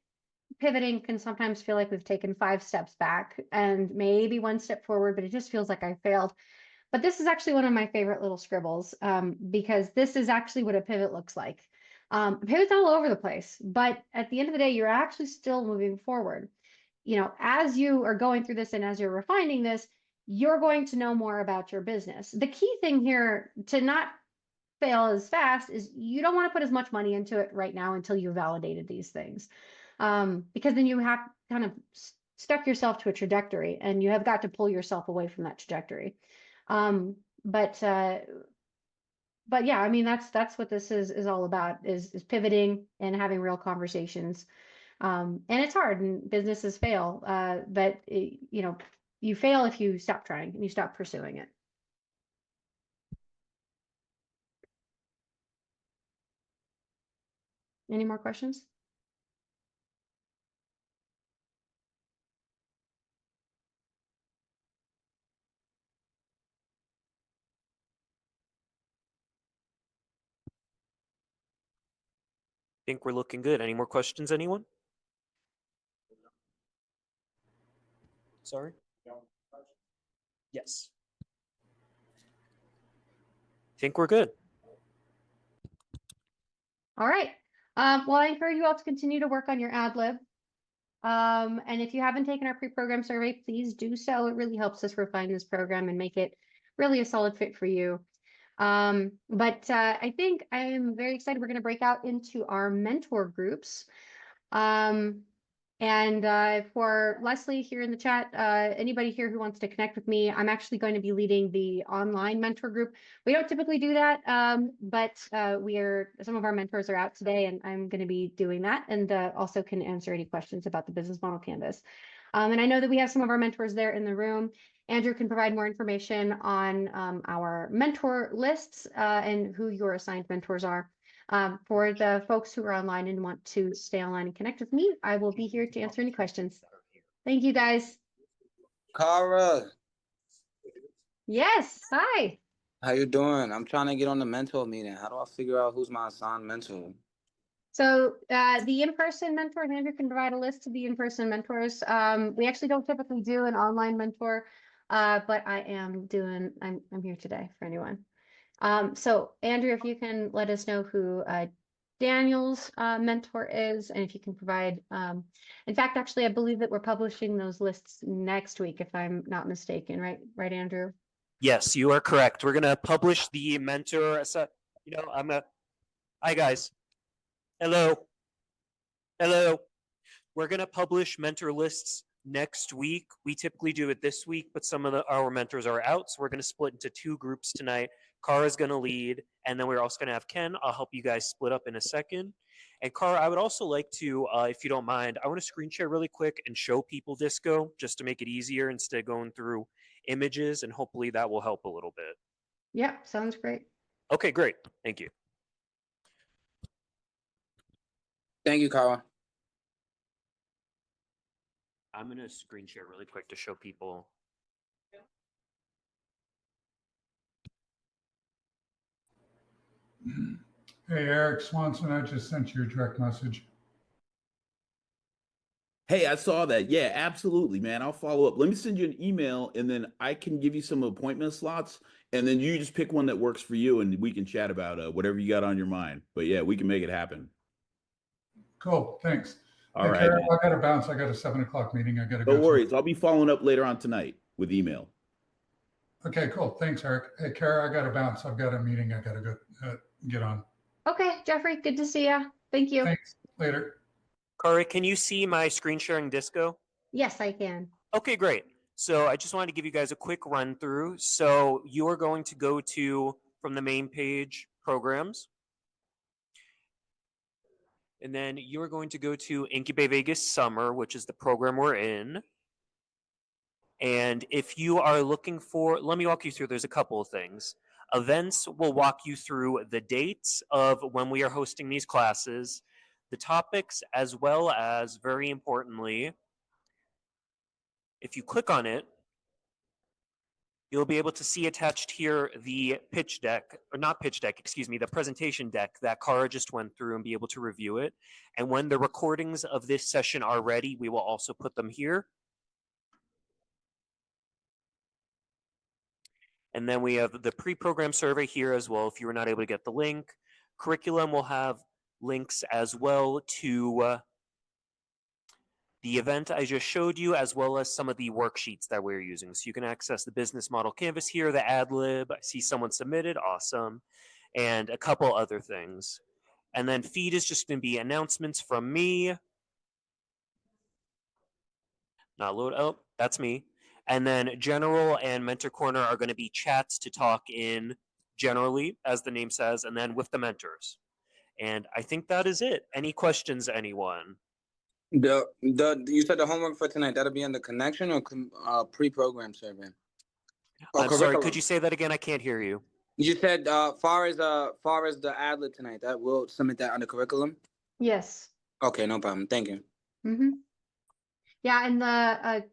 pivoting can sometimes feel like we've taken 5 steps back and maybe 1 step forward, but it just feels like I failed. But this is actually one of my favorite little scribbles, because this is actually what a pivot looks like. Pivot's all over the place, but at the end of the day, you're actually still moving forward. As you are going through this and as you're refining this, you're going to know more about your business. The key thing here to not fail as fast is you don't want to put as much money into it right now until you've validated these things. Because then you have kind of stuck yourself to a trajectory and you have got to pull yourself away from that trajectory. But but yeah, I mean, that's what this is all about, is pivoting and having real conversations. And it's hard, and businesses fail, but you know, you fail if you stop trying and you stop pursuing it. Any more questions? Think we're looking good. Any more questions, anyone? Sorry? Yes. Think we're good. All right. Well, I encourage you all to continue to work on your ad lib. And if you haven't taken our pre-program survey, please do so. It really helps us refine this program and make it really a solid fit for you. But I think I am very excited. We're going to break out into our mentor groups. And for Leslie here in the chat, anybody here who wants to connect with me, I'm actually going to be leading the online mentor group. We don't typically do that, but some of our mentors are out today, and I'm going to be doing that, and also can answer any questions about the business model canvas. And I know that we have some of our mentors there in the room. Andrew can provide more information on our mentor lists and who your assigned mentors are. For the folks who are online and want to stay online and connect with me, I will be here to answer any questions. Thank you, guys. Cara, Yes, hi. how you doing? I'm trying to get on the mentor meeting. How do I figure out who's my assigned mentor? So the in-person mentors, Andrew can provide a list of the in-person mentors. We actually don't typically do an online mentor, but I'm here today for anyone. So Andrew, if you can let us know who Daniel's mentor is, and if you can provide, in fact, actually, I believe that we're publishing those lists next week, if I'm not mistaken, right, Andrew? Yes, you are correct. We're gonna publish the mentor. Hi guys. Hello. Hello. We're gonna publish mentor lists next week. We typically do it this week, but some of our mentors are out, so we're gonna split into two groups tonight. Kara's gonna lead, and then we're also gonna have Ken. I'll help you guys split up in a second. And Kara, I would also like to, if you don't mind, I want to screen share really quick and show people Disco just to make it easier instead of going through images, and hopefully that will help a little bit. Yeah, sounds great. Okay, great. Thank you. Thank you, Cara. I'm going to screen share really quick to show people. Hey, Eric Swanson, I just sent you a direct message. Hey, I saw that. Yeah, absolutely, man. I'll follow up. Let me send you an email, and then I can give you some appointment slots, and then you just pick one that works for you, and we can chat about whatever you got on your mind. But yeah, we can make it happen. Cool, thanks. All Hey, right, Kara, man. I gotta bounce. I got a 7 o'clock meeting. I gotta go. No worries. I'll be following up later on tonight with email. Okay, cool. Thanks, Eric. Hey, Kara, I gotta bounce. I've got a meeting I gotta go get on. Okay, Jeffrey, good to see you. Thank you. Thanks. Later. Kara, can you see my screen sharing Disco? Yes, I can. Okay, great. So I just wanted to give you guys a quick run through. So you are going to go to, from the main page, programs. And then you are going to go to Incubate Vegas Summer, which is the program we're in. And if you are looking for, let me walk you through, there's a couple of things. Events will walk you through the dates of when we are hosting these classes, the topics, as well as, very importantly, if you click on it, you'll be able to see attached here the pitch deck, or not pitch deck, excuse me, the presentation deck that Kara just went through and be able to review it. And when the recordings of this session are ready, we will also put them here. And then we have the pre-program survey here as well, if you were not able to get the link. Curriculum will have links as well to the event I just showed you, as well as some of the worksheets that we're using. So you can access the business model canvas here, the ad lib. I see someone submitted, awesome. And a couple other things. And then feed is just going to be announcements from me. Not load, oh, that's me. And then general and mentor corner are going to be chats to talk in generally, as the name says, and then with the mentors. And I think that is it. Any questions, anyone? You said the homework for tonight, that'll be on the connection or pre-program survey? Or I'm sorry, could curriculum? you say that again? I can't hear you. You said far as the Adlet tonight, that will submit that on the curriculum? Yes. Okay, no problem. Thank you. Mm-hmm. Yeah, and the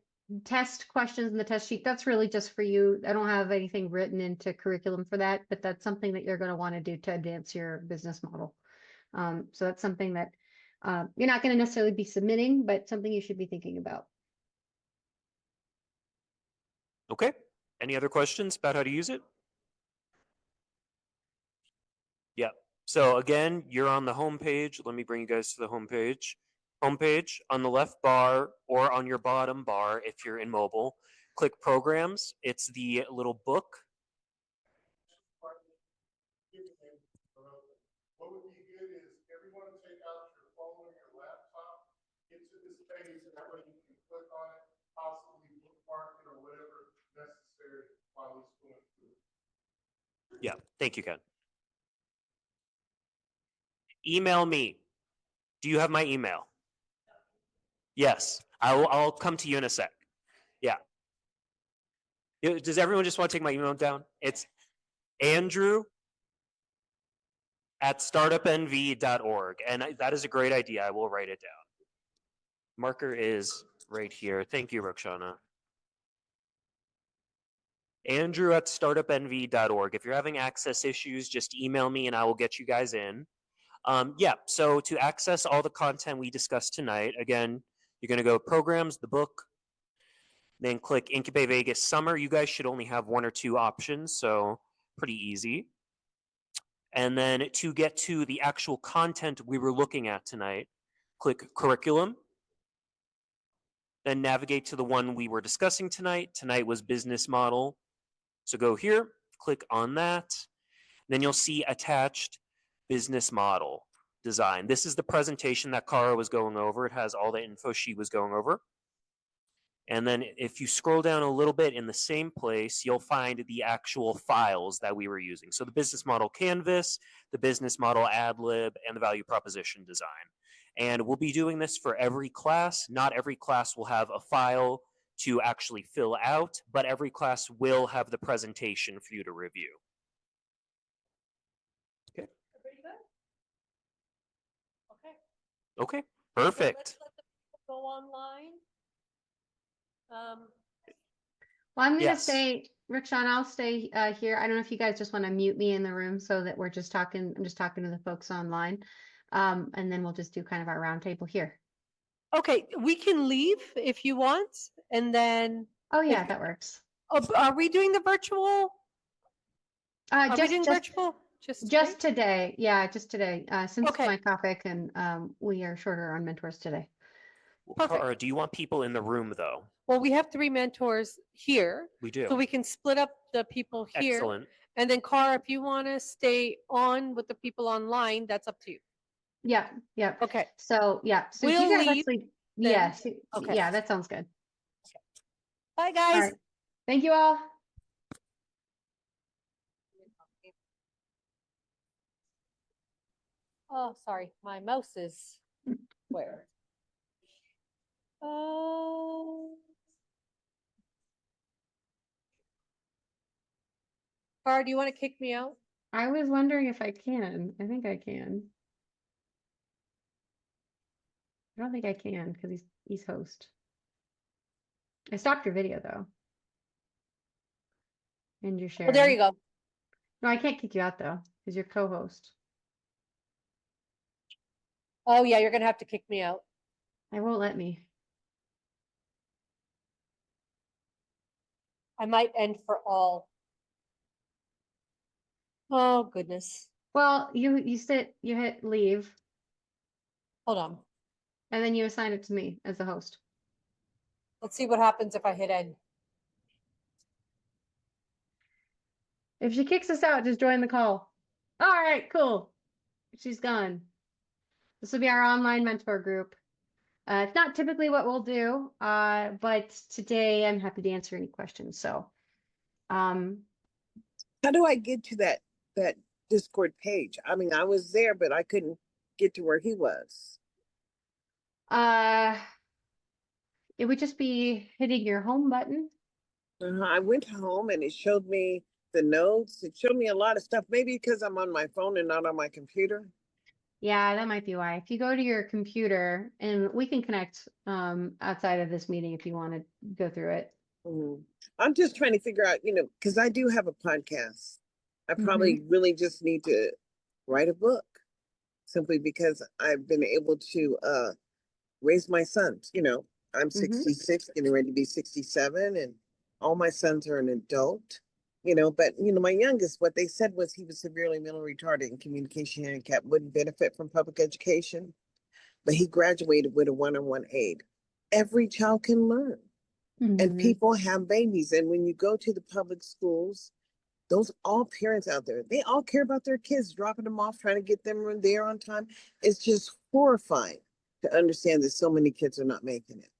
test questions and the test sheet, that's really just for you. I don't have anything written into curriculum for that, but that's something that you're going to want to do to advance your business model. So that's something that you're not going to necessarily be submitting, but something you should be thinking about. Okay. Any other questions about how to use it? Yeah. So again, you're on the home page. Let me bring you guys to the home page. Home page on the left bar or on your bottom bar if you're in mobile. Click programs. It's the little book. What would be good is everyone take out your phone or your laptop, get to this page, and that way you can click on it, possibly bookmark it or whatever necessary while he's going through it. Yeah. Thank you, Ken. Email me. Do you have my email? Yes. I'll come to you in a sec. Yeah. Does everyone just want to take my email down? It's andrew@startupnv.org. And that is a great idea. I will write it down. Marker is right here. Thank you, Roxana. Andrew@startupnv.org. If you're having access issues, just email me and I will get you guys in. Yeah, so to access all the content we discussed tonight, again, you're going to go programs, the book, then click Incubate Vegas Summer. You guys should only have one or two options, so pretty easy. And then to get to the actual content we were looking at tonight, click Curriculum. Then navigate to the one we were discussing tonight. Tonight was Business Model. So go here, click on that. Then you'll see attached Business Model Design. This is the presentation that Cara was going over. It has all the info she was going over. And then if you scroll down a little bit in the same place, you'll find the actual files that we were using. So the business model canvas, the business model ad-lib, and the value proposition design. And we'll be doing this for every class. Not every class will have a file to actually fill out, but every class will have the presentation for you to review. Okay. Everybody good? Okay. Okay, So perfect. let's let the people go online. Well, I'm going to Yes. stay, Rickshawn, I'll stay here. I don't know if you guys just want to mute me in the room so that we're just talking, I'm just talking to the folks online. And then we'll just do kind of our roundtable here. Okay, we can leave if you want, and then. Oh yeah, If- that works. Are we doing the virtual? Are we doing Just virtual? just today. Yeah, just today. Since Okay. my topic and we are shorter on mentors today. Perfect. Cara, do you want people in the room though? Well, we have 3 mentors here, We do. so we can split up the people here. Excellent. And then Cara, if you want to stay on with the people online, that's up to you. Yeah, yeah. Okay. So yeah, so if We'll you guys leave actually, then. yes, Okay. yeah, that sounds good. Bye, All guys. right. Thank you all. Oh, sorry, my mouse is where? Cara, do you want to kick me out? I was wondering if I can. I think I can. I don't think I can because he's host. I stopped your video though. And you're sharing. Well, there you go. No, I can't kick you out though, because you're co-host. Oh, yeah, you're going to have to kick me out. I won't let me. I might end for all. Oh, goodness. Well, you hit leave, Hold on. and then you assign it to me as the host. Let's see what happens if I hit end. If she kicks us out, just join the call. All right, cool. She's gone. This will be our online mentor group. It's not typically what we'll do, but today I'm happy to answer any questions. So, How do I get to that that Discord page? I mean, I was there, but I couldn't get to where he was. It would just be hitting your home button. I went home and it showed me the notes. It showed me a lot of stuff, maybe because I'm on my phone and not on my computer. Yeah, that might be why. If you go to your computer, and we can connect outside of this meeting if you want to go through it. I'm just trying to figure out, because I do have a podcast. I probably really just need to write a book, simply because I've been able to raise my sons. I'm 66, getting ready to be 67, and all my sons are an adult. But my youngest, what they said was he was severely mentally retarded and communication handicap, wouldn't benefit from public education, but he graduated with a one-on-one aid. Every child can learn. And people have babies. And when you go to the public schools, those all parents out there, they all care about their kids, dropping them off, trying to get them there on time. It's just horrifying to understand that so many kids are not making it.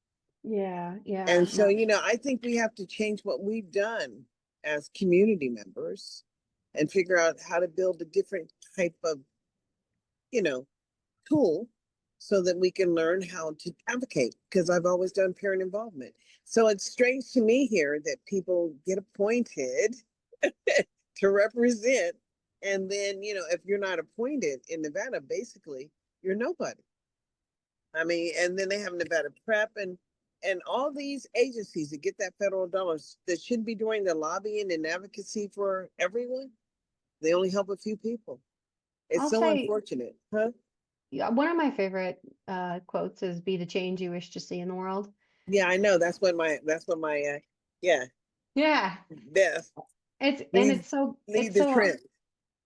Yeah. And so, I think we have to change what we've done as community members and figure out how to build a different type of, tool so that we can learn how to advocate, because I've always done parent involvement. So it's strange to me here that people get appointed to represent. And then, if you're not appointed in Nevada, basically, you're nobody. I mean, and then they have Nevada Prep and all these agencies that get that federal dollars that should be doing the lobbying and advocacy for everyone. They only help a few people. It's I'll so say- unfortunate, huh? Yeah, one of my favorite quotes is "Be the change you wish to see in the world." Yeah, I know. That's what my yeah. Yeah, Yes. it's so Lead the trend.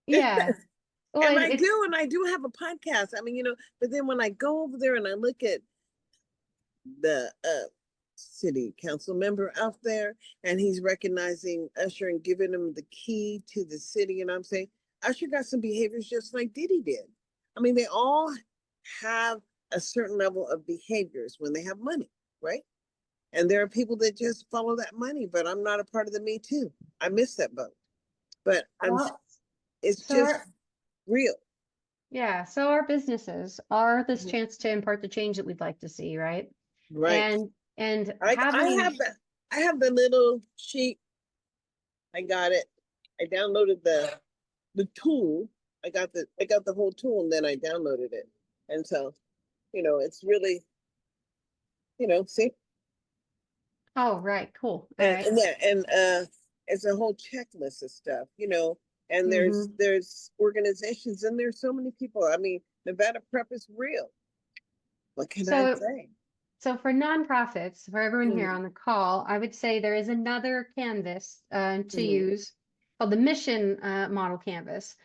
Yeah. Well, And I do have a podcast. I mean, but then when I go over there and I look at the city council member out there, and he's recognizing Usher and giving him the key to the city, and I'm saying Usher got some behaviors just like Diddy did. I mean, they all have a certain level of behaviors when they have money, right? And there are people that just follow that money, but I'm not a part of the Me Too. I missed that boat. But it's so just real. Yeah, so our businesses are this chance to impart the change that we'd like to see, right? Right. And I having have the little sheet. I got it. I downloaded the tool. I got the whole tool, and then I downloaded it. And so, it's really, see. Oh, right, cool. All right. And it's a whole checklist of stuff, and there's organizations, and there's so many people. I mean, Nevada Prep is real. What can I say? So for nonprofits, for everyone here on the call, I would say there is another canvas to use called the Mission Model Canvas.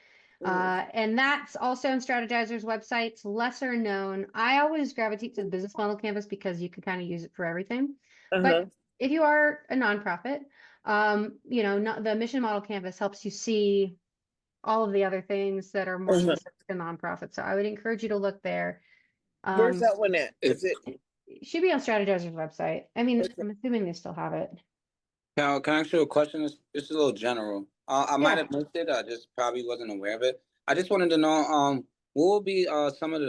And that's also on Strategizer's website. It's lesser known. I always gravitate to the Business Model Canvas because you can kind of use it for everything. But if you are a nonprofit, the Mission Model Canvas helps you see all of the other things that are more specific to nonprofits. So I would encourage you to look there. Where's that one at? Is it? It should be on Strategizer's website. I mean, I'm assuming they still have it. Can I ask you a question? It's a little general. I might have missed it. I just probably wasn't aware of it. I just wanted to know what will be some of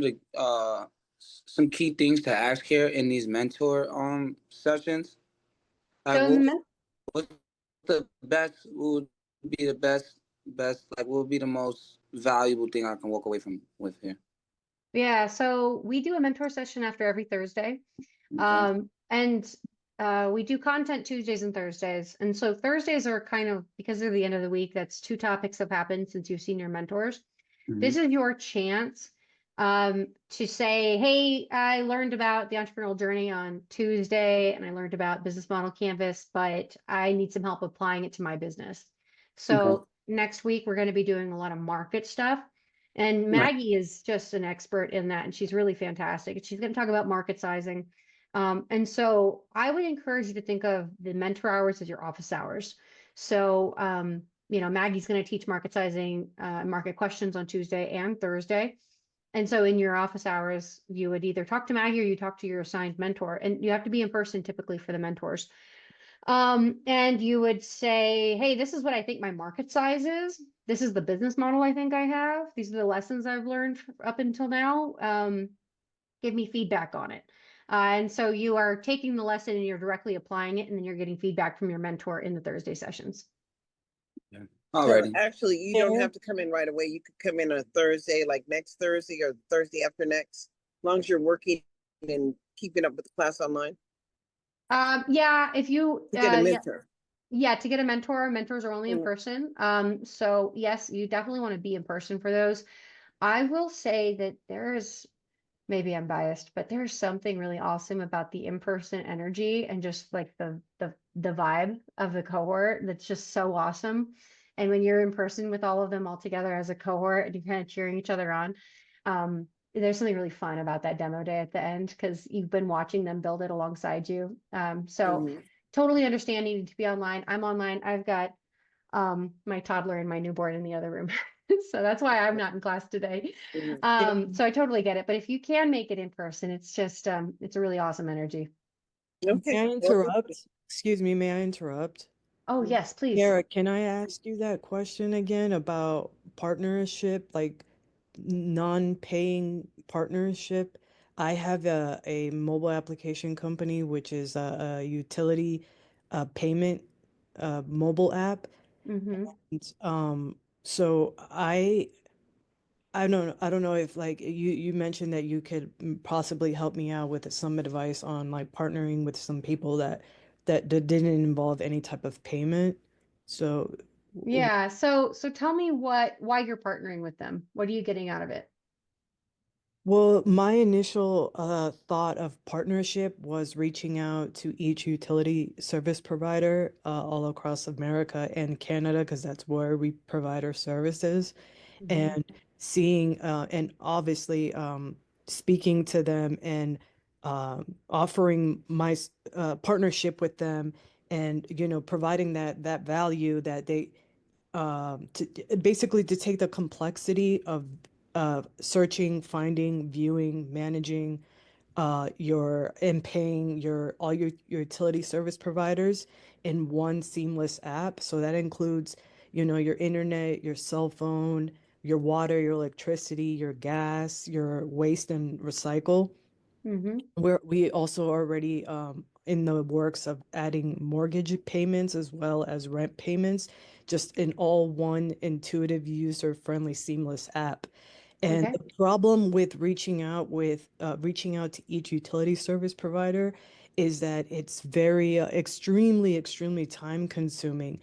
the some key things to ask here in these mentor sessions. What's the best? What would be the best? Like, what would be the most valuable thing I can walk away with here? Yeah, so we do a mentor session after every Thursday. And we do content Tuesdays and Thursdays. And so Thursdays are kind of, because they're the end of the week, that's 2 topics have happened since you've seen your mentors. This is your chance to say, hey, I learned about the entrepreneurial journey on Tuesday, and I learned about Business Model Canvas, but I need some help applying it to my business. So next week, we're going to be doing a lot of market stuff. And Maggie is just an expert in that, and she's really fantastic. She's going to talk about market sizing. And so I would encourage you to think of the mentor hours as your office hours. So, Maggie's going to teach market sizing, market questions on Tuesday and Thursday. And so in your office hours, you would either talk to Maggie or you talk to your assigned mentor, and you have to be in person typically for the mentors. And you would say, hey, this is what I think my market size is. This is the business model I think I have. These are the lessons I've learned up until now. Give me feedback on it. And so you are taking the lesson and you're directly applying it, and then you're getting feedback from your mentor in the Thursday sessions. So So actually, you don't Fair. have to come in right away. You could come in on a Thursday, like next Thursday or Thursday after next, as long as you're working and keeping up with the class online Yeah, if you to get a yeah, mentor. yeah, to get a mentor, mentors are only in Mm. person. So yes, you definitely want to be in person for those. I will say that there's, maybe I'm biased, but there's something really awesome about the in-person energy and just like the vibe of the cohort that's just so awesome. And when you're in person with all of them all together as a cohort and you're kind of cheering each other on, there's something really fun about that demo day at the end because you've been watching them build it alongside you. So Mhm. totally understand needing to be online. I'm online. I've got my toddler and my newborn in the other room. So that's why I'm not in class today. Mhm. So I totally get it. But if you can make it in person, it's just it's a really awesome energy. Okay. May I Well, interrupt? Excuse me, may I interrupt? Oh, yes, please. Kara, can I ask you that question again about partnership, like non-paying partnership? I have a mobile application company, which is a utility payment mobile app. Mm-hmm. So I don't know if like you mentioned that you could possibly help me out with some advice on like partnering with some people that didn't involve any type of payment. So Yeah. So tell me why you're partnering with them. What are you getting out of it? well, my initial thought of partnership was reaching out to each utility service provider all across America and Canada, because that's where we provide our services. Mhm. And seeing and obviously speaking to them and offering my partnership with them, and providing that value that they to basically to take the complexity of searching, finding, viewing, managing your and paying your all your utility service providers in one seamless app. So that includes, your internet, your cell phone, your water, your electricity, your gas, your waste and recycle. Mm-hmm. We also already in the works of adding mortgage payments as well as rent payments, just in all one intuitive, user-friendly, seamless app. And Okay. the problem with reaching out to each utility service provider is that it's very extremely time consuming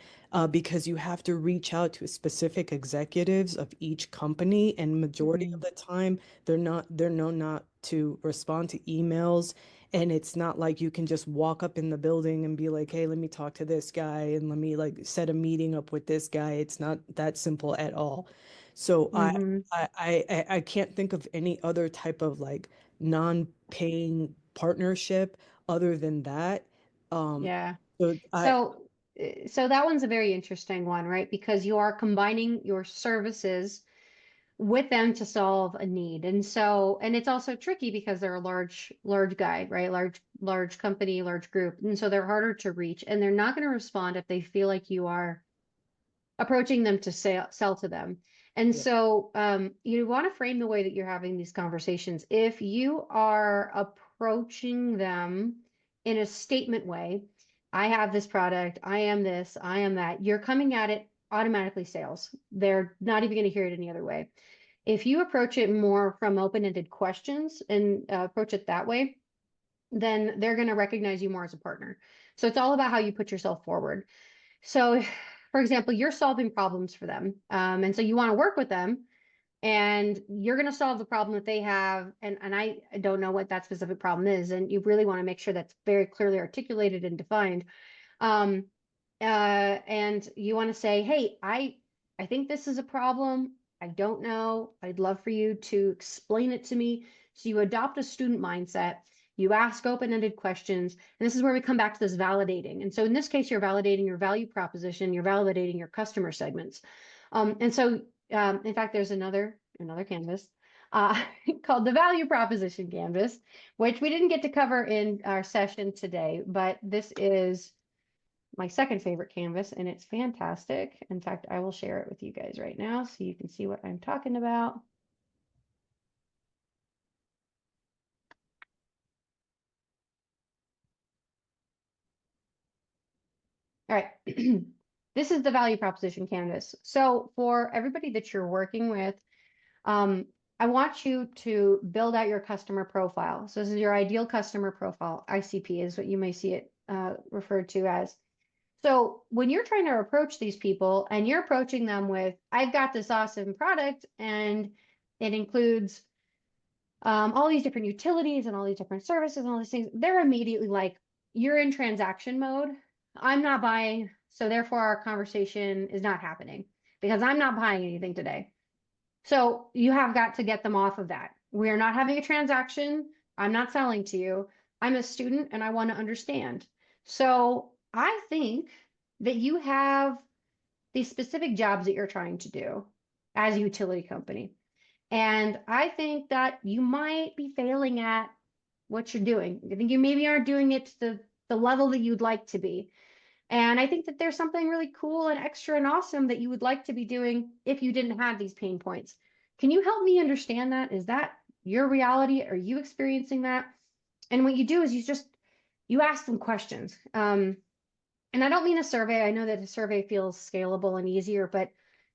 because you have to reach out to specific executives of each company, and majority of the time they're known not to respond to emails. And it's not like you can just walk up in the building and be like, hey, let me talk to this guy and let me like set a meeting up with this guy. It's not that simple at all. So Mm-hmm. I can't think of any other type of like non-paying partnership other than that. Um, Yeah. so So that one's a very interesting one, right? Because you are combining your services with them to solve a need. And so, and it's also tricky because they're a large guy, right? Large company, large group. And so they're harder to reach, and they're not going to respond if they feel like you are approaching them to sell to them. And Yeah. so you want to frame the way that you're having these conversations. If you are approaching them in a statement way, I have this product, I am this, I am that, you're coming at it automatically sales. They're not even going to hear it any other way. If you approach it more from open-ended questions and approach it that way, then they're going to recognize you more as a partner. So it's all about how you put yourself forward. So, for example, you're solving problems for them. And so you want to work with them, and you're going to solve the problem that they have. And I don't know what that specific problem is. And you really want to make sure that's very clearly articulated and defined. Um, and you want to say, hey, I think this is a problem. I don't know. I'd love for you to explain it to me. So you adopt a student mindset. You ask open-ended questions, and this is where we come back to this validating. And so in this case, you're validating your value proposition, you're validating your customer segments. And so, in fact, there's another canvas called the value proposition canvas, which we didn't get to cover in our session today, but this is my second favorite canvas, and it's fantastic. In fact, I will share it with you guys right now so you can see what I'm talking about. All right. This is the value proposition canvas. So for everybody that you're working with, I want you to build out your customer profile. So this is your ideal customer profile. ICP is what you may see it referred to as. So when you're trying to approach these people and you're approaching them with, I've got this awesome product and it includes all these different utilities and all these different services and all these things, they're immediately like, you're in transaction mode. I'm not buying. So therefore our conversation is not happening because I'm not buying anything today. So you have got to get them off of that. We're not having a transaction. I'm not selling to you. I'm a student and I want to understand. So I think that you have these specific jobs that you're trying to do as a utility company. And I think that you might be failing at what you're doing. I think you maybe aren't doing it to the level that you'd like to be. And I think that there's something really cool and extra and awesome that you would like to be doing if you didn't have these pain points. Can you help me understand that? Is that your reality? Are you experiencing that? And what you do is you ask them questions. And I don't mean a survey. I know that a survey feels scalable and easier, but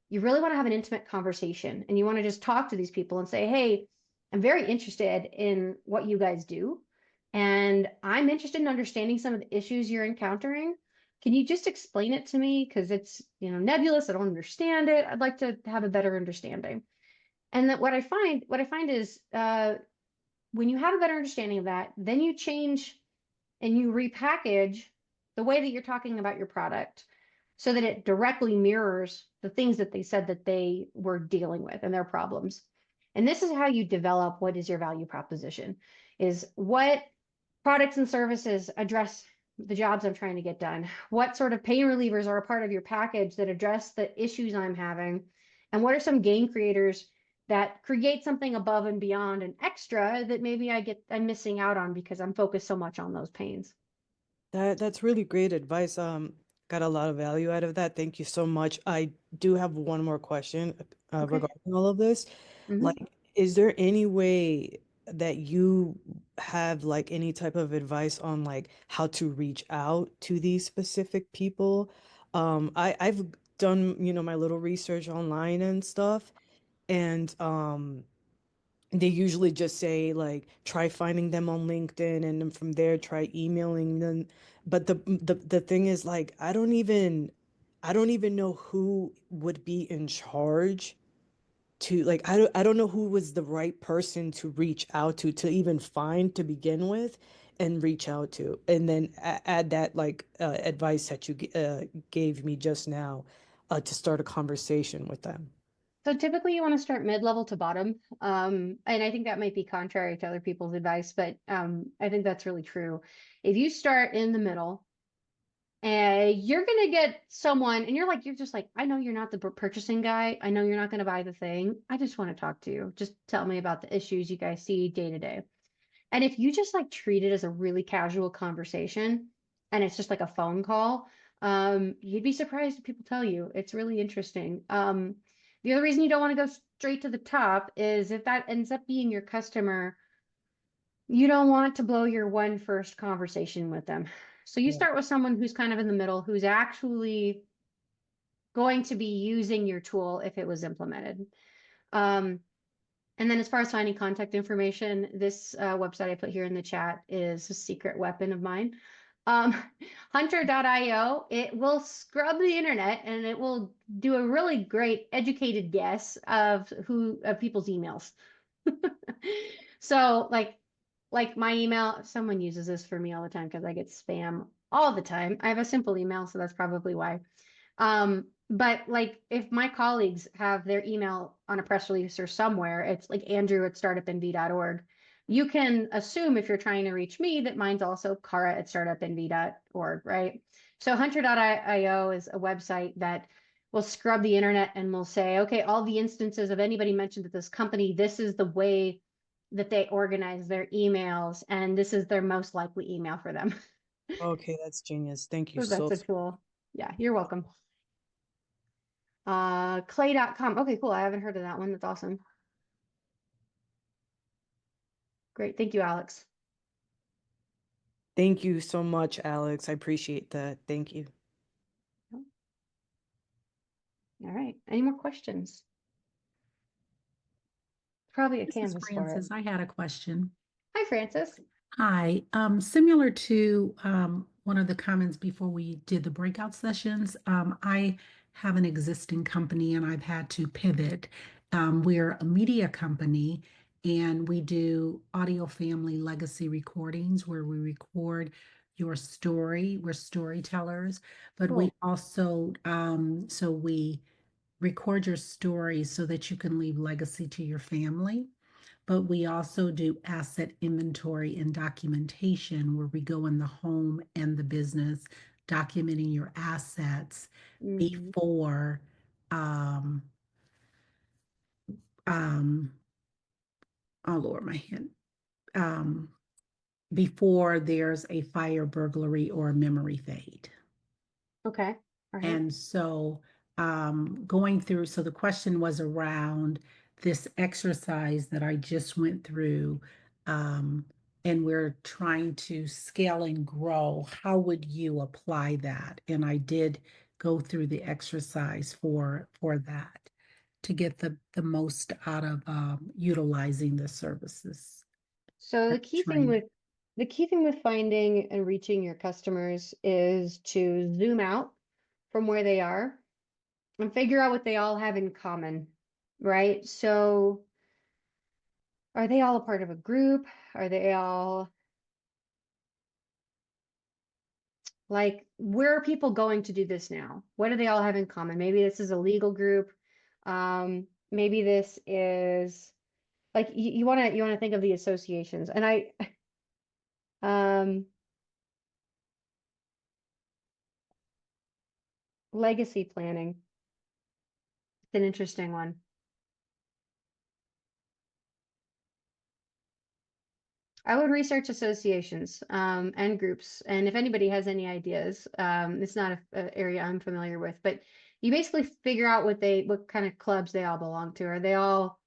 you really want to have an intimate conversation and you want to just talk to these people and say, hey, I'm very interested in what you guys do. And I'm interested in understanding some of the issues you're encountering. Can you just explain it to me? Because it's, nebulous. I don't understand it. I'd like to have a better understanding. And that what I find is when you have a better understanding of that, then you change and you repackage the way that you're talking about your product so that it directly mirrors the things that they said that they were dealing with and their problems. And this is how you develop what is your value proposition, is what products and services address the jobs I'm trying to get done. What sort of pain relievers are a part of your package that address the issues I'm having? And what are some game creators that create something above and beyond and extra that maybe I'm missing out on because I'm focused so much on those pains? That's really great advice. Got a lot of value out of that. Thank you so much. I do have one more question Okay. regarding all of this. Mhm. Like, is there any way that you have like any type of advice on like how to reach out to these specific people? I've done, my little research online and stuff, and they usually just say like try finding them on LinkedIn and then from there try emailing them. But the thing is like I don't even know who would be in charge to like I don't know who was the right person to reach out to even find to begin with and reach out to, and then add that like advice that you gave me just now to start a conversation with them. So typically you want to start mid-level to bottom. And I think that might be contrary to other people's advice, but I think that's really true. If you start in the middle, you're going to get someone and you're just like, I know you're not the purchasing guy. I know you're not going to buy the thing. I just want to talk to you. Just tell me about the issues you guys see day to day. And if you just like treat it as a really casual conversation and it's just like a phone call, you'd be surprised if people tell you. It's really interesting. The other reason you don't want to go straight to the top is if that ends up being your customer, you don't want to blow your first conversation with them. So you start with someone who's kind of in the middle, who's actually going to be using your tool if it was implemented. And then as far as finding contact information, this website I put here in the chat is a secret weapon of mine. Hunter.io, it will scrub the internet and it will do a really great educated guess of people's emails. So like my email, someone uses this for me all the time because I get spam all the time. I have a simple email, so that's probably why. But like if my colleagues have their email on a press release or somewhere, it's like andrew@startupnv.org. You can assume if you're trying to reach me that mine's also Kara@startupnv.org, right? So hunter.io is a website that will scrub the internet and will say, okay, all the instances of anybody mentioned at this company, this is the way that they organize their emails, and this is their most likely email for them. Okay, that's genius. Thank you So so. that's a tool. Yeah, you're welcome. Clay.com. Okay, cool. I haven't heard of that one. That's awesome. Great. Thank you, Alex. Thank you so much, Alex. I appreciate that. Thank you. All right. Any more questions? Probably a This is canvas for it. Francis. I had a question. Hi, Francis. Hi, similar to one of the comments before we did the breakout sessions, I have an existing company and I've had to pivot. We're a media company and we do audio family legacy recordings where we record your story. We're storytellers, but we also, so we record your story so that you can leave legacy to your family. But we also do asset inventory and documentation where we go in the home and the business, documenting your assets before oh Lord, my hand. Before there's a fire, burglary, or a memory fade. Okay. All right. And so going through, so the question was around this exercise that I just went through, and we're trying to scale and grow. How would you apply that? And I did go through the exercise for that to get the most out of utilizing the services. So the That's key thing training. with finding and reaching your customers is to zoom out from where they are and figure out what they all have in common, right? So are they all a part of a group? Are they all like, where are people going to do this now? What do they all have in common? Maybe this is a legal group. Maybe this is like you want to think of the associations. And legacy planning. It's an interesting one. I would research associations and groups. And if anybody has any ideas, it's not an area I'm familiar with, but you basically figure out what kind of clubs they all belong to. Are they all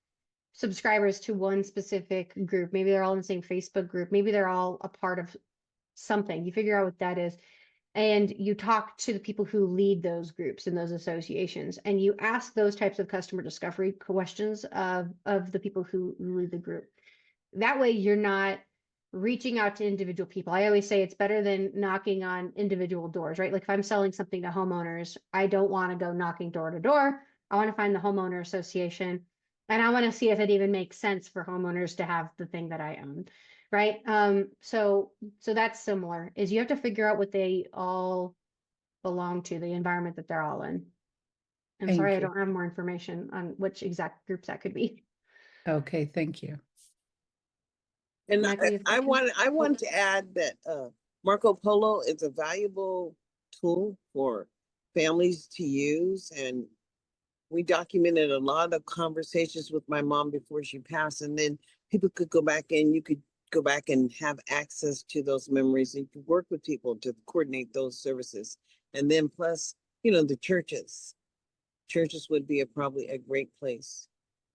subscribers to one specific group? Maybe they're all in the same Facebook group. Maybe they're all a part of something. You figure out what that is. And you talk to the people who lead those groups and those associations, and you ask those types of customer discovery questions of the people who lead the group. That way you're not reaching out to individual people. I always say it's better than knocking on individual doors, right? Like if I'm selling something to homeowners, I don't want to go knocking door to door. I want to find the homeowner association and I want to see if it even makes sense for homeowners to have the thing that I own, right? So that's similar, is you have to figure out what they all belong to, the environment that they're all in. I'm Thank sorry, I you. don't have more information on which exact groups that could be. Okay, thank you. And Michael, you have a I question? want to add that Marco Polo is a valuable tool for families to use, and we documented a lot of conversations with my mom before she passed, and then people could go back and you could go back and have access to those memories, and you could work with people to coordinate those services. And then plus, the churches would be probably a great place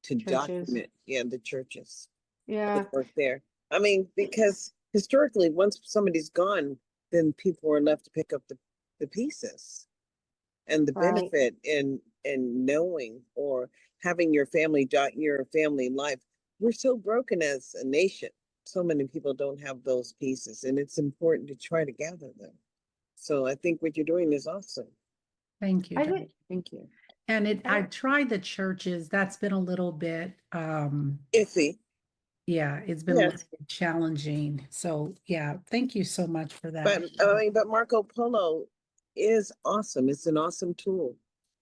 to document. Yeah, the churches. Yeah. Work there. I mean, because historically, once somebody's gone, then people are left to pick up the pieces. And the benefit in knowing or having your family life. We're so broken as a nation. So many people don't have those pieces, and it's important to try to gather them. So I think what you're doing is awesome. Thank you. Jen. Thank you. And I've tried the churches. That's been a little bit iffy. Yeah, it's been a little bit challenging. So yeah, thank you so much for that. But Marco Polo is awesome. It's an awesome tool.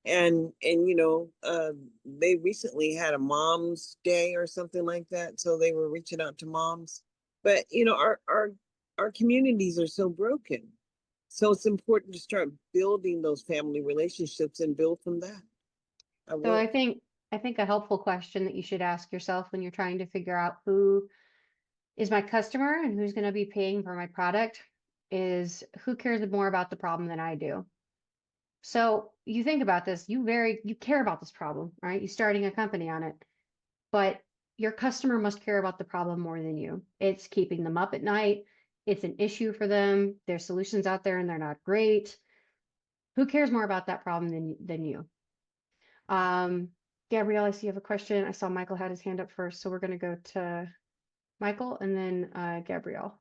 And they recently had a mom's day or something like that. So they were reaching out to moms. But our communities are so broken. So it's important to start building those family relationships and build from that. So I think a helpful question that you should ask yourself when you're trying to figure out who is my customer and who's going to be paying for my product is who cares more about the problem than I do? So you think about this, you care about this problem, right? You're starting a company on it, but your customer must care about the problem more than you. It's keeping them up at night. It's an issue for them. There's solutions out there and they're not great. Who cares more about that problem than you? Gabrielle, I see you have a question. I saw Michael had his hand up first, so we're going to go to Michael and then Gabrielle.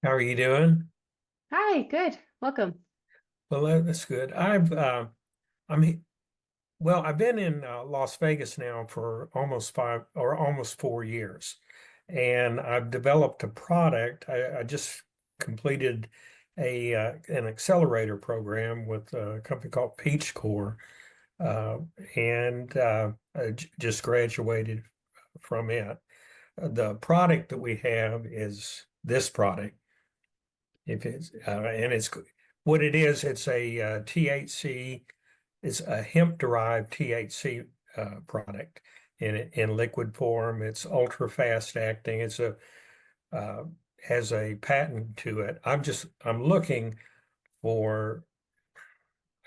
How are you doing? Hi, good. Welcome. Well, that's good. I've been in Las Vegas now for almost 4 years, and I've developed a product. I just completed an accelerator program with a company called Peach Core, and just graduated from it. The product that we have is this product. If it's and it's what it is, it's a THC. It's a hemp-derived THC product in liquid form. It's ultra fast acting. It's has a patent to it. I'm looking for,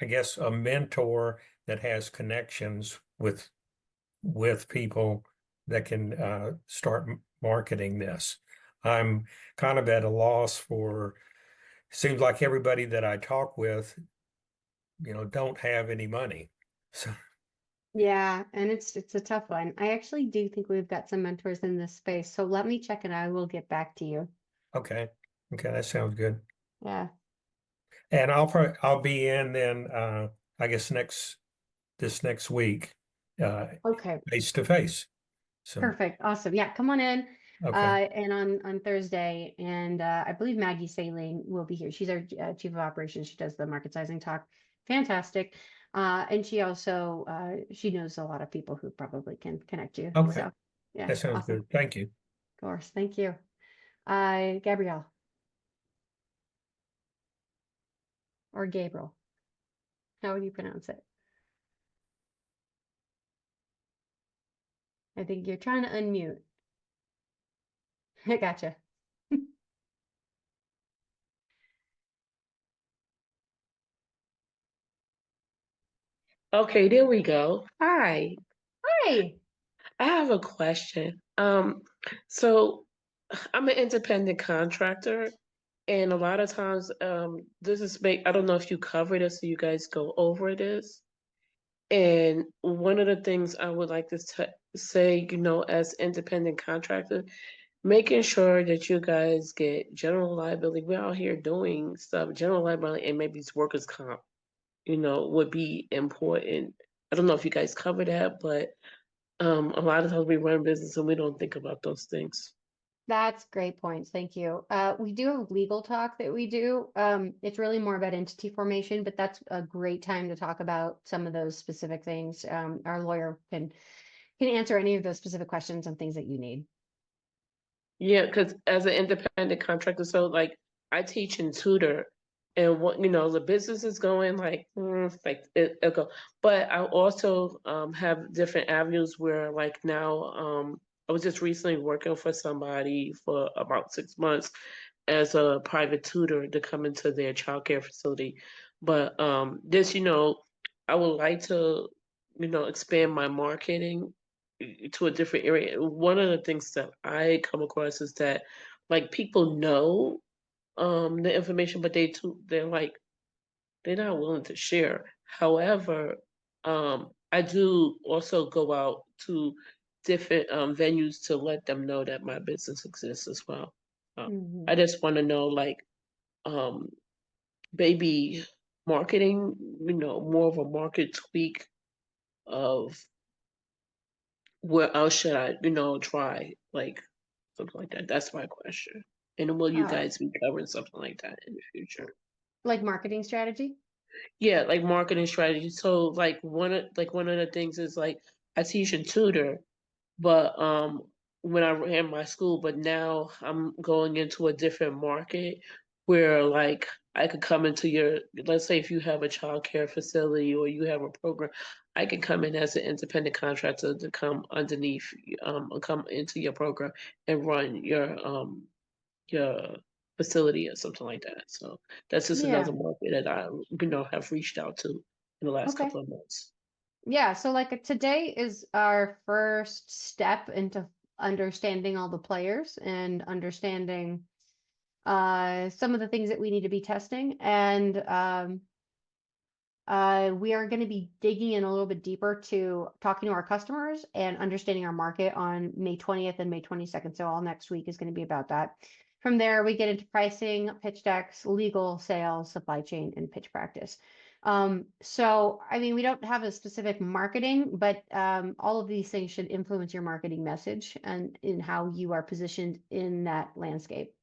I guess, a mentor that has connections with people that can start marketing this. I'm kind of at a loss for. Seems like everybody that I talk with, don't have any money. So Yeah, and it's a tough one. I actually do think we've got some mentors in this space. So let me check and I will get back to you. okay, that sounds good. Yeah. And I'll be in then I guess this next week Okay. face to face. So Perfect. Awesome. Yeah, come on in. okay. And on Thursday, and I believe Maggie Saling will be here. She's our chief of operations. She does the market sizing talk. Fantastic. And she also she knows a lot of people who probably can connect you. Okay. So yeah, That sounds awesome. good. Thank you. Of course. Thank you. Gabrielle. Or Gabriel. How would you pronounce it? I think you're trying to unmute. I gotcha. Okay, there we go. Hi, Hi. I have a question. So I'm an independent contractor, and a lot of times, I don't know if you covered this, so you guys go over this. And one of the things I would like to say, as independent contractor, making sure that you guys get general liability. We're out here doing stuff, general liability, and maybe it's workers' comp, would be important. I don't know if you guys cover that, but a lot of times we run business and we don't think about those things. That's great points. Thank you. We do have legal talk that we do. It's really more about entity formation, but that's a great time to talk about some of those specific things. Our lawyer can answer any of those specific questions and things that you need. Yeah, because as an independent contractor, so like I teach and tutor, and what the business is going it'll go. But I also have different avenues where like now I was just recently working for somebody for about 6 months as a private tutor to come into their childcare facility. But this, I would like to, expand my marketing to a different area. One of the things that I come across is that like people know the information, but they're not willing to share. However, I do also go out to different venues to let them know that my business exists as well. I just want to know maybe marketing, more of a market tweak of where else should I, try something like that. That's my question. And will you guys be covering something like that in the future? Like marketing strategy? Yeah, like marketing strategy. So one of the things is like I teach and tutor, but when I ran my school, but now I'm going into a different market where like I could come into let's say if you have a childcare facility or you have a program, I can come in as an independent contractor to come underneath, come into your program and run your facility or something like that. So that's just Yeah. another market that I, have reached out to in the last Okay. couple of months. Yeah, so like today is our first step into understanding all the players and understanding some of the things that we need to be testing. And we are going to be digging in a little bit deeper to talking to our customers and understanding our market on May 20th and May 22nd. So all next week is going to be about that. From there, we get into pricing, pitch decks, legal, sales, supply chain, and pitch practice. So, I mean, we don't have a specific marketing, but all of these things should influence your marketing message and in how you are positioned in that landscape.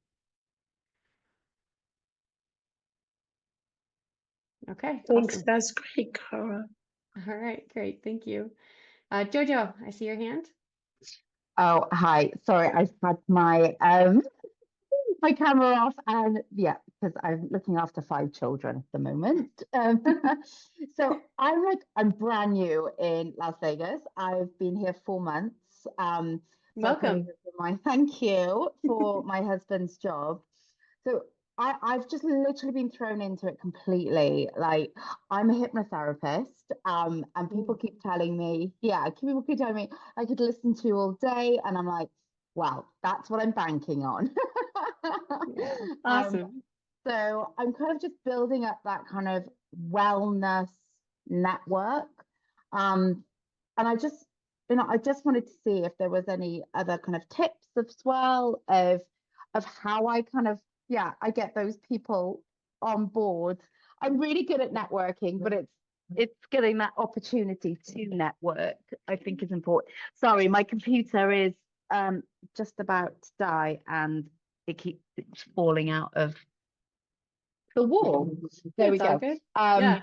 Okay, Thanks. awesome. That's great, Cara. All right, great. Thank you. Jojo, I see your hand. Oh, hi. Sorry, I had my my camera off, and yeah, because I'm looking after 5 children at the moment. So I'm brand new in Las Vegas. I've been here 4 months. Welcome. Thank you for my husband's job. So I've just literally been thrown into it completely. Like, I'm a hypnotherapist, and people keep telling me, people keep telling me I could listen to all day, and I'm like, well, that's what I'm banking on. Yeah, awesome. So I'm kind of just building up that kind of wellness network. And I just wanted to see if there was any other kind of tips as well of how I kind of, I get those people on board. I'm really good at networking, but it's getting that opportunity to network, I think, is important. Sorry, my computer is just about to die, and it keeps falling out of the wall. There we That's all go. good. Yeah.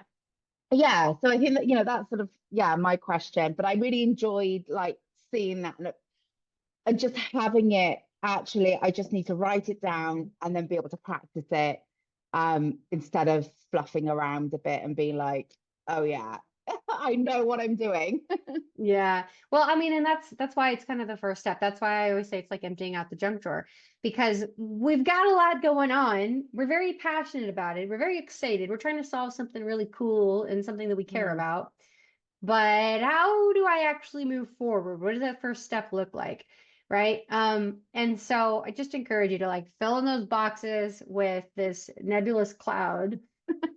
Yeah, so I think that, that's sort of, my question, but I really enjoyed like seeing that and just having it. Actually, I just need to write it down and then be able to practice it, instead of fluffing around a bit and being like, oh yeah, I know what I'm doing. Yeah. Well, I mean, and that's why it's kind of the first step. That's why I always say it's like emptying out the junk drawer, because we've got a lot going on. We're very passionate about it. We're very excited. We're trying to solve something really cool and something that we care about. But how do I actually move forward? What does that first step look like? Right. And so I just encourage you to like fill in those boxes with this nebulous cloud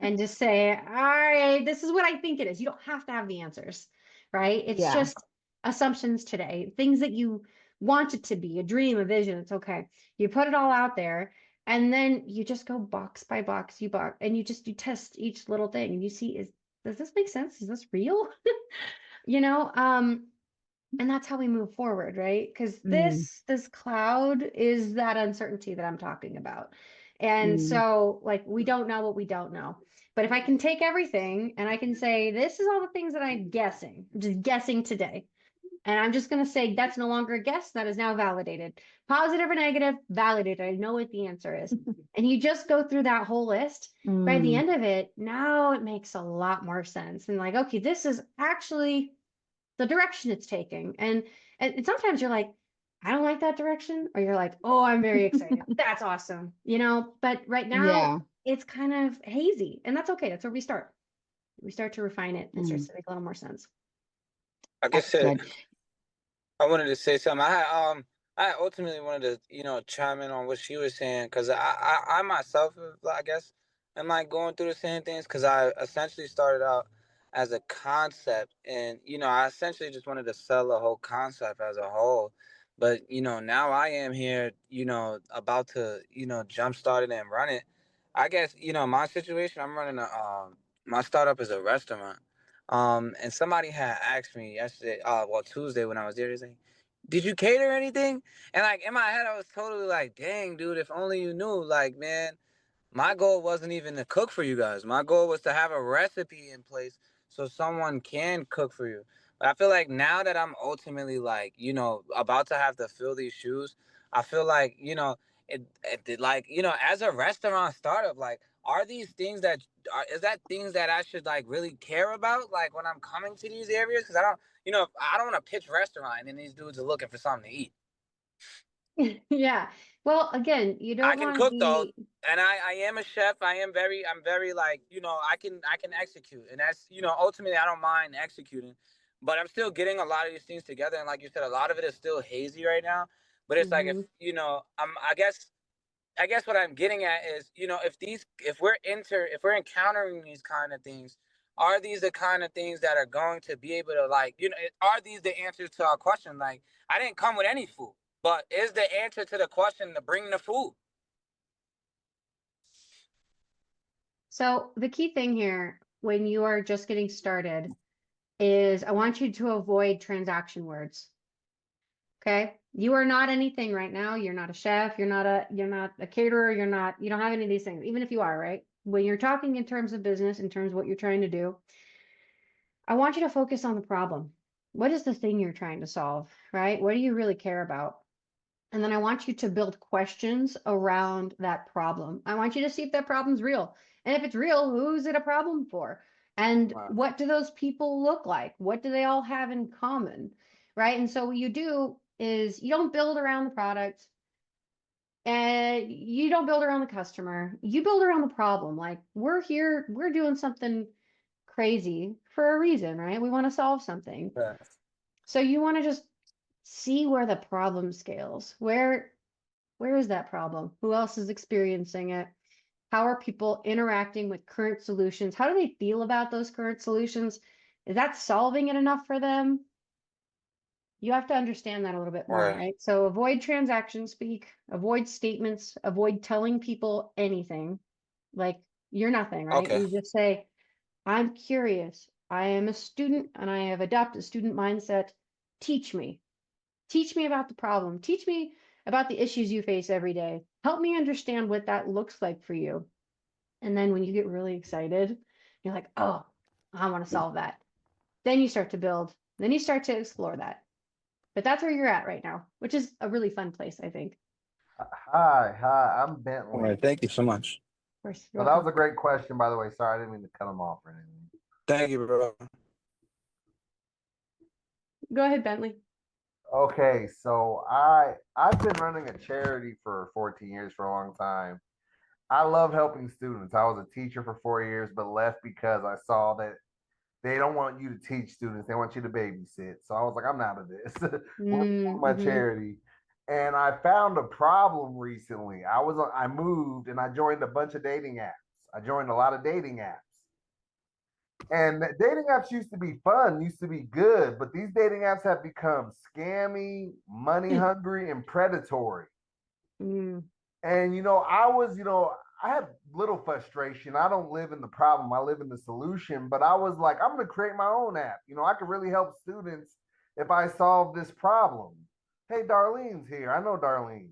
and just say, all right, this is what I think it is. You don't have to have the answers, right? It's Yeah. just assumptions today, things that you want it to be, a dream, a vision. It's okay. You put it all out there, and then you just go box by box, you test each little thing, and you see, does this make sense? Is this real? And that's how we move forward, right? Because this cloud is that uncertainty that I'm talking about. And so like we don't know what we don't know. But if I can take everything and I can say, this is all the things that I'm just guessing today. And I'm just going to say that's no longer a guess, that is now validated. Positive or negative, validated. I know what the answer is. And you just go through that whole list. By the end of it, now it makes a lot more sense. And like, okay, this is actually the direction it's taking. And sometimes you're like, I don't like that direction. Or you're like, oh, I'm very excited. That's awesome. But right now it's kind of hazy, and that's okay. That's where we start. We start to refine it and starts to make a little more sense. Like I said, I wanted to say something. I ultimately wanted to, chime in on what she was saying, because I myself, I guess, am like going through the same things, because I essentially started out as a concept, and I essentially just wanted to sell the whole concept as a whole. But now I am here, about to, jumpstart it and run it. I guess my situation, I'm running my startup is a restaurant. And somebody had asked me yesterday, Tuesday when I was there, they say, did you cater anything? And like in my head, I was totally like, dang, dude, if only you knew. Like, man, my goal wasn't even to cook for you guys. My goal was to have a recipe in place so someone can cook for you. But I feel like now that I'm ultimately like, about to have to fill these shoes, I feel like, as a restaurant startup, like, are these things is that things that I should like really care about, like when I'm coming to these areas? Because I don't want to pitch restaurant and then these dudes are looking for something to eat. Yeah. Well, again, you I don't can want to cook though, be, and I am a chef. I'm very like, I can execute, and that's, ultimately I don't mind executing, but I'm still getting a lot of these things together, and like you said, a lot of it is still hazy right now. But it's like, if Mhm. I guess what I'm getting at is, if we're encountering these kind of things, are these the kind of things that are going to be able to, like, are these the answers to our question? Like, I didn't come with any food, but is the answer to the question to bring the food? So the key thing here when you are just getting started is I want you to avoid transaction words. Okay? You are not anything right now. You're not a chef, you're not a caterer, you don't have any of these things, even if you are, right? When you're talking in terms of business, in terms of what you're trying to do, I want you to focus on the problem. What is the thing you're trying to solve, right? What do you really care about? And then I want you to build questions around that problem. I want you to see if that problem's real. And if it's real, who's it a problem for? And Wow. what do those people look like? What do they all have in common? Right. And so what you do is you don't build around the product and you don't build around the customer. You build around the problem. Like, we're here, we're doing something crazy for a reason, right? We want to solve something. Yes. So you want to just see where the problem scales. Where is that problem? Who else is experiencing it? How are people interacting with current solutions? How do they feel about those current solutions? Is that solving it enough for them? You have to understand that a little bit more, Right. right? So avoid transaction speak, avoid statements, avoid telling people anything. Like, you're nothing, right? Okay. You just say, I'm curious. I am a student and I have adopted a student mindset. Teach me. Teach me about the problem. Teach me about the issues you face every day. Help me understand what that looks like for you. And then when you get really excited, you're like, oh, I want to solve that. Then you start to build, then you start to explore that. But that's where you're at right now, which is a really fun place, I think. Hi, I'm All Bentley. right. Thank you so much. Of course, So you're that was welcome. a great question, by the way. Sorry, I didn't mean to cut him off or anything. Thank you, bro. Go ahead, Bentley. Okay, so I've been running a charity for 14 years, for a long time. I love helping students. I was a teacher for 4 years, but left because I saw that they don't want you to teach students; they want you to babysit. So I was like, I'm out of this. Went to my Mm-hmm. charity, and I found a problem recently. I moved and I joined a bunch of dating apps. I joined a lot of dating apps. And dating apps used to be fun, used to be good, but these dating apps have become scammy, money hungry, and predatory. Mm. And I had little frustration. I don't live in the problem, I live in the solution. But I was like, I'm gonna create my own app. I could really help students if I solve this problem. Hey, Darlene's here. I know Darlene.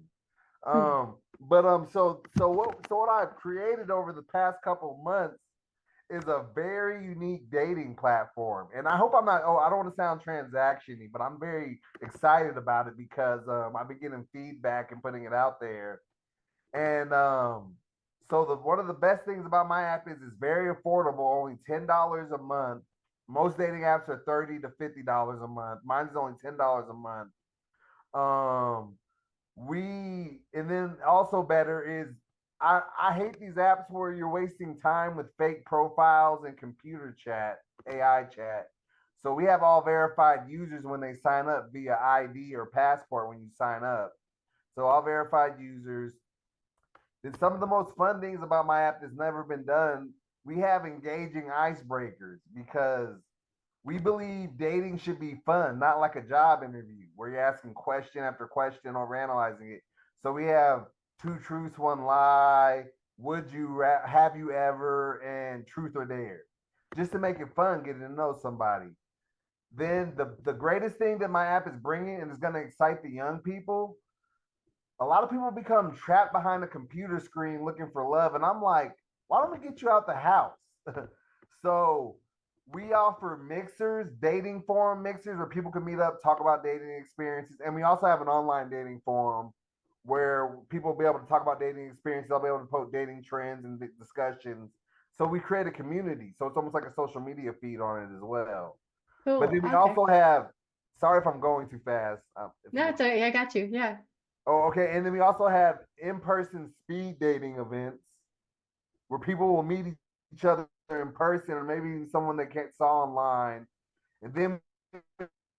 So what I've created over the past couple months is a very unique dating platform. And I hope I'm not, I don't want to sound transaction-y, but I'm very excited about it because I've been getting feedback and putting it out there. And one of the best things about my app is it's very affordable, only $10 a month. Most dating apps are $30 to $50 a month. Mine's only $10 a month. Um, and then also better is I hate these apps where you're wasting time with fake profiles and computer chat, AI chat. So we have all verified users when they sign up via ID or passport when you sign up. So all verified users. Then some of the most fun things about my app that's never been done, we have engaging icebreakers because we believe dating should be fun, not like a job interview where you're asking question after question or analyzing it. So we have two truths, one lie, have you ever, and truth or dare, just to make it fun, getting to know somebody. Then the greatest thing that my app is bringing, and is going to excite the young people, a lot of people become trapped behind a computer screen looking for love. And I'm like, why don't we get you out the house? So we offer mixers, dating forum mixers where people can meet up, talk about dating experiences. And we also have an online dating forum where people will be able to talk about dating experiences. They'll be able to post dating trends and discussions. So we create a community. So it's almost like a social media feed on it as well. But Cool. then we Okay. also have, sorry if I'm going too fast. No, it's all right. I got you. Yeah. Oh, okay. And then we also have in-person speed dating events where people will meet each other in person, or maybe someone they can't saw online. And then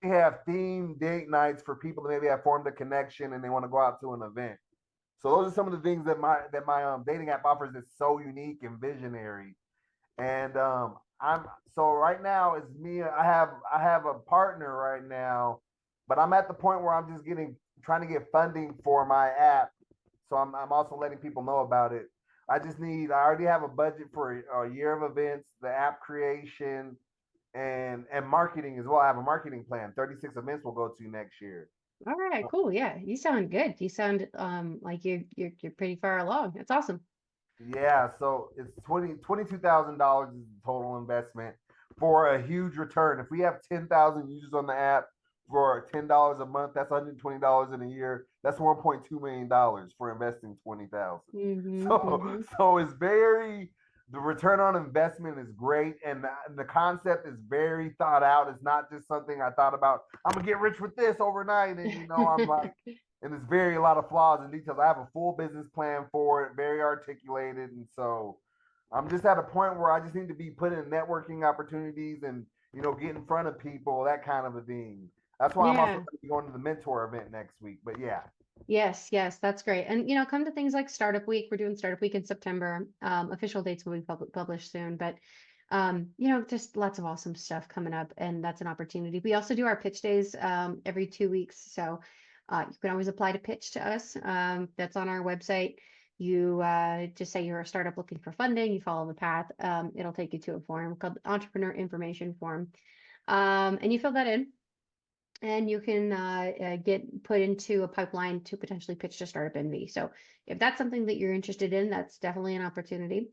we have themed date nights for people that maybe have formed a connection and they want to go out to an event. So those are some of the things that my dating app offers that's so unique and visionary. And I'm so right now it's me. I have a partner right now, but I'm at the point where I'm just trying to get funding for my app. So I'm also letting people know about it. I already have a budget for a year of events, the app creation, and marketing as well. I have a marketing plan. 36 events we'll go to next year. All right, cool. Yeah, you sound good. You sound like you're pretty far along. That's awesome. Yeah, so it's $22,000 is the total investment for a huge return. If we have 10,000 users on the app for $10 a month, that's $120 in a year. That's $1.2 million for investing 20,000. So it's the return on investment is great, and the concept is very thought out. It's not just something I thought about. I'm gonna get rich with this overnight, and I'm like, and there's a lot of flaws and details. I have a full business plan for it, very articulated, and so I'm just at a point where I just need to be put in networking opportunities and get in front of people, that kind of a thing. That's why I'm also Yeah. going to be going to the mentor event next week. But yeah. Yes, yes, that's great. And come to things like Startup Week. We're doing Startup Week in September. Official dates will be published soon, but just lots of awesome stuff coming up, and that's an opportunity. We also do our pitch days every 2 weeks, so you can always apply to pitch to us. That's on our website. You just say you're a startup looking for funding. You follow the path. It'll take you to a form called the Entrepreneur Information Form, and you fill that in. And you can get put into a pipeline to potentially pitch to Startup NV. So if that's something that you're interested in, that's definitely an opportunity.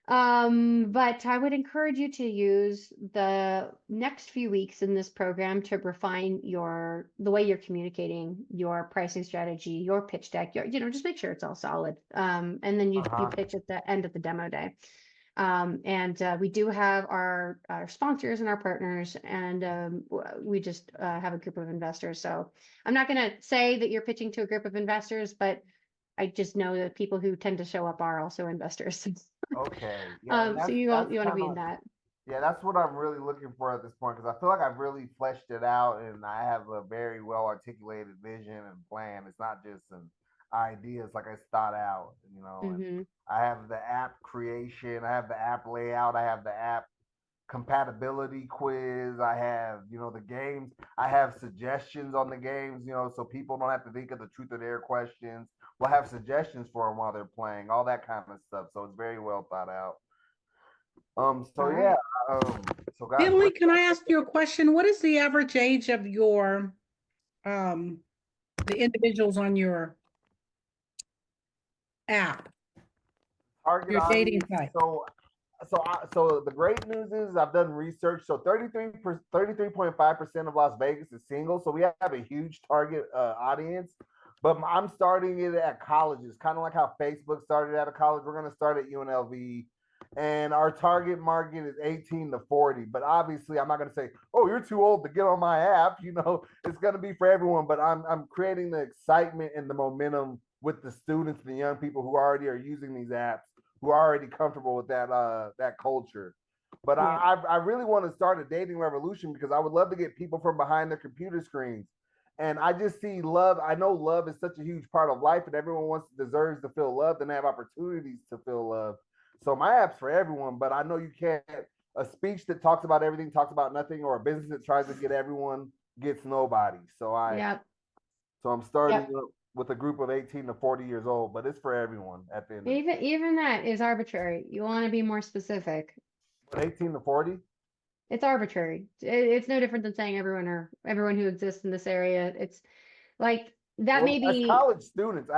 But I would encourage you to use the next few weeks in this program to refine the way you're communicating, your pricing strategy, your pitch deck, just make sure it's all solid. And then you pitch at the end of the demo day. And we do have our sponsors and our partners, and we just have a group of investors. So I'm not going to say that you're pitching to a group of investors, but I just know that people who tend to show up are also investors. Okay. Yeah. So you want to be in that. Yeah, that's what I'm really looking for at this point, because I feel like I've really fleshed it out and I have a very well articulated vision and plan. It's not just an idea, it's like it's thought out, and I have the app creation, I have the app layout, I have the app compatibility quiz, I have, the games, I have suggestions on the games, so people don't have to think of the truth of their questions. We'll have suggestions for them while they're playing, all that kind of stuff. So it's very well thought out. So yeah. So guys, Billy, can I ask you a question? What is the average age of your the individuals on your app? Target Your dating audience. site. So the great news is I've done research. So 33.5% of Las Vegas is single. So we have a huge target audience. But I'm starting it at colleges, kind of like how Facebook started at a college. We're going to start at UNLV. And our target market is 18 to 40. But obviously, I'm not going to say, oh, you're too old to get on my app. It's going to be for everyone. But I'm creating the excitement and the momentum with the students and the young people who already are using these apps, who are already comfortable with that culture. But yeah. I really want to start a dating revolution, because I would love to get people from behind their computer screens. And I just see love. I know love is such a huge part of life, and everyone deserves to feel loved and have opportunities to feel loved. So my app's for everyone, but I know you can't. A speech that talks about everything talks about nothing, or a business that tries to get everyone gets nobody. So I'm starting with a group of 18 to 40 years old, but it's for everyone at the end. Even that is arbitrary. You want to be more specific. But 18 to 40? It's arbitrary. It's no different than saying everyone who exists in this area. It's like that. Well, maybe as college students.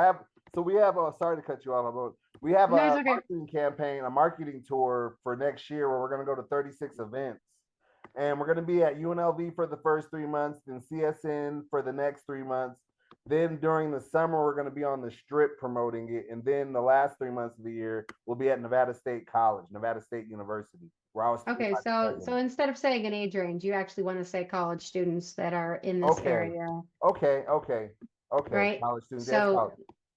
We have. Sorry to cut you off. We have a marketing campaign, a marketing tour for next year, where we're going to go to 36 events, and we're going to be at UNLV for the first 3 months, then CSN for the next 3 months. Then during the summer, we're going to be on the Strip promoting it, and then the last 3 months of the year, we'll be at Nevada State College, Nevada State University. Okay, so instead of saying an age range, you actually want to say college students that are in this area. Okay. Okay, right? college students. Yes, So, college.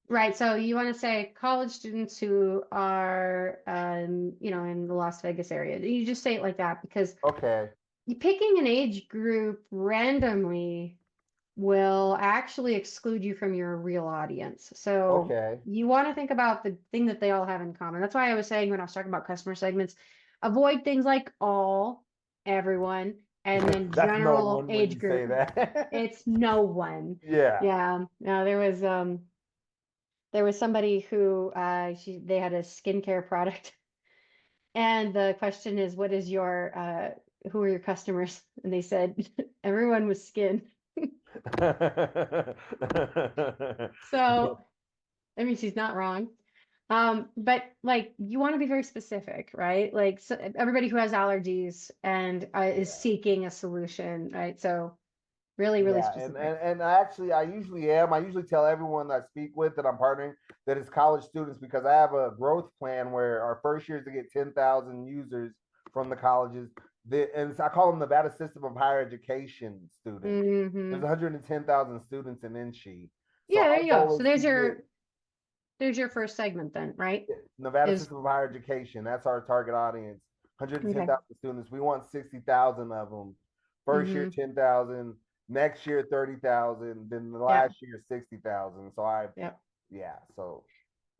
right, so you want to say college students who are, you know, in the Las Vegas area. You just say it like that because Okay. picking an age group randomly will actually exclude you from your real audience. So Okay. you want to think about the thing that they all have in common. That's why I was saying when I was talking about customer segments, avoid things like all, everyone, and then That's no general one when age you say group. that. It's no one. Yeah. Yeah. No, there was somebody who they had a skincare product. And the question is, what is your who are your customers? And they said everyone with skin. So, I mean, she's not wrong. But like you want to be very specific, right? Like so everybody who has allergies and is seeking a solution, right? So really, really Yeah, specific. and actually, I usually am. I usually tell everyone that I speak with that I'm partnering that it's college students because I have a growth plan where our first year is to get 10,000 users from the colleges. And I call them Nevada System of Higher Education students. There's 110,000 students in NSHE. Yeah, there our you go. goal So is to there's your first segment then, right? Nevada Is System of Higher Education. That's our target audience. 110,000 okay. students. We want 60,000 of them. First year, 10,000. Next year, 30,000. Then the last year, 60,000. So yeah. So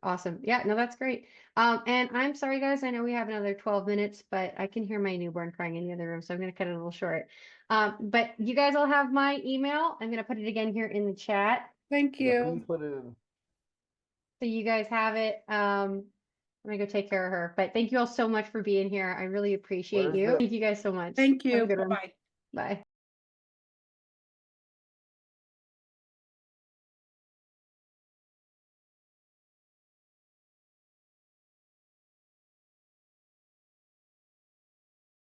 Awesome. Yeah, no, that's great. And I'm sorry, guys. I know we have another 12 minutes, but I can hear my newborn crying in the other room, so I'm going to cut it a little short. But you guys all have my email. I'm going to put it again here in the chat. Thank yeah, please put it in. So you guys have it. I'm going to go take care of her. But thank you all so much for being here. I really appreciate Where's you. the- Thank you guys so much. Thank Have a you. good one. Bye-bye. Bye.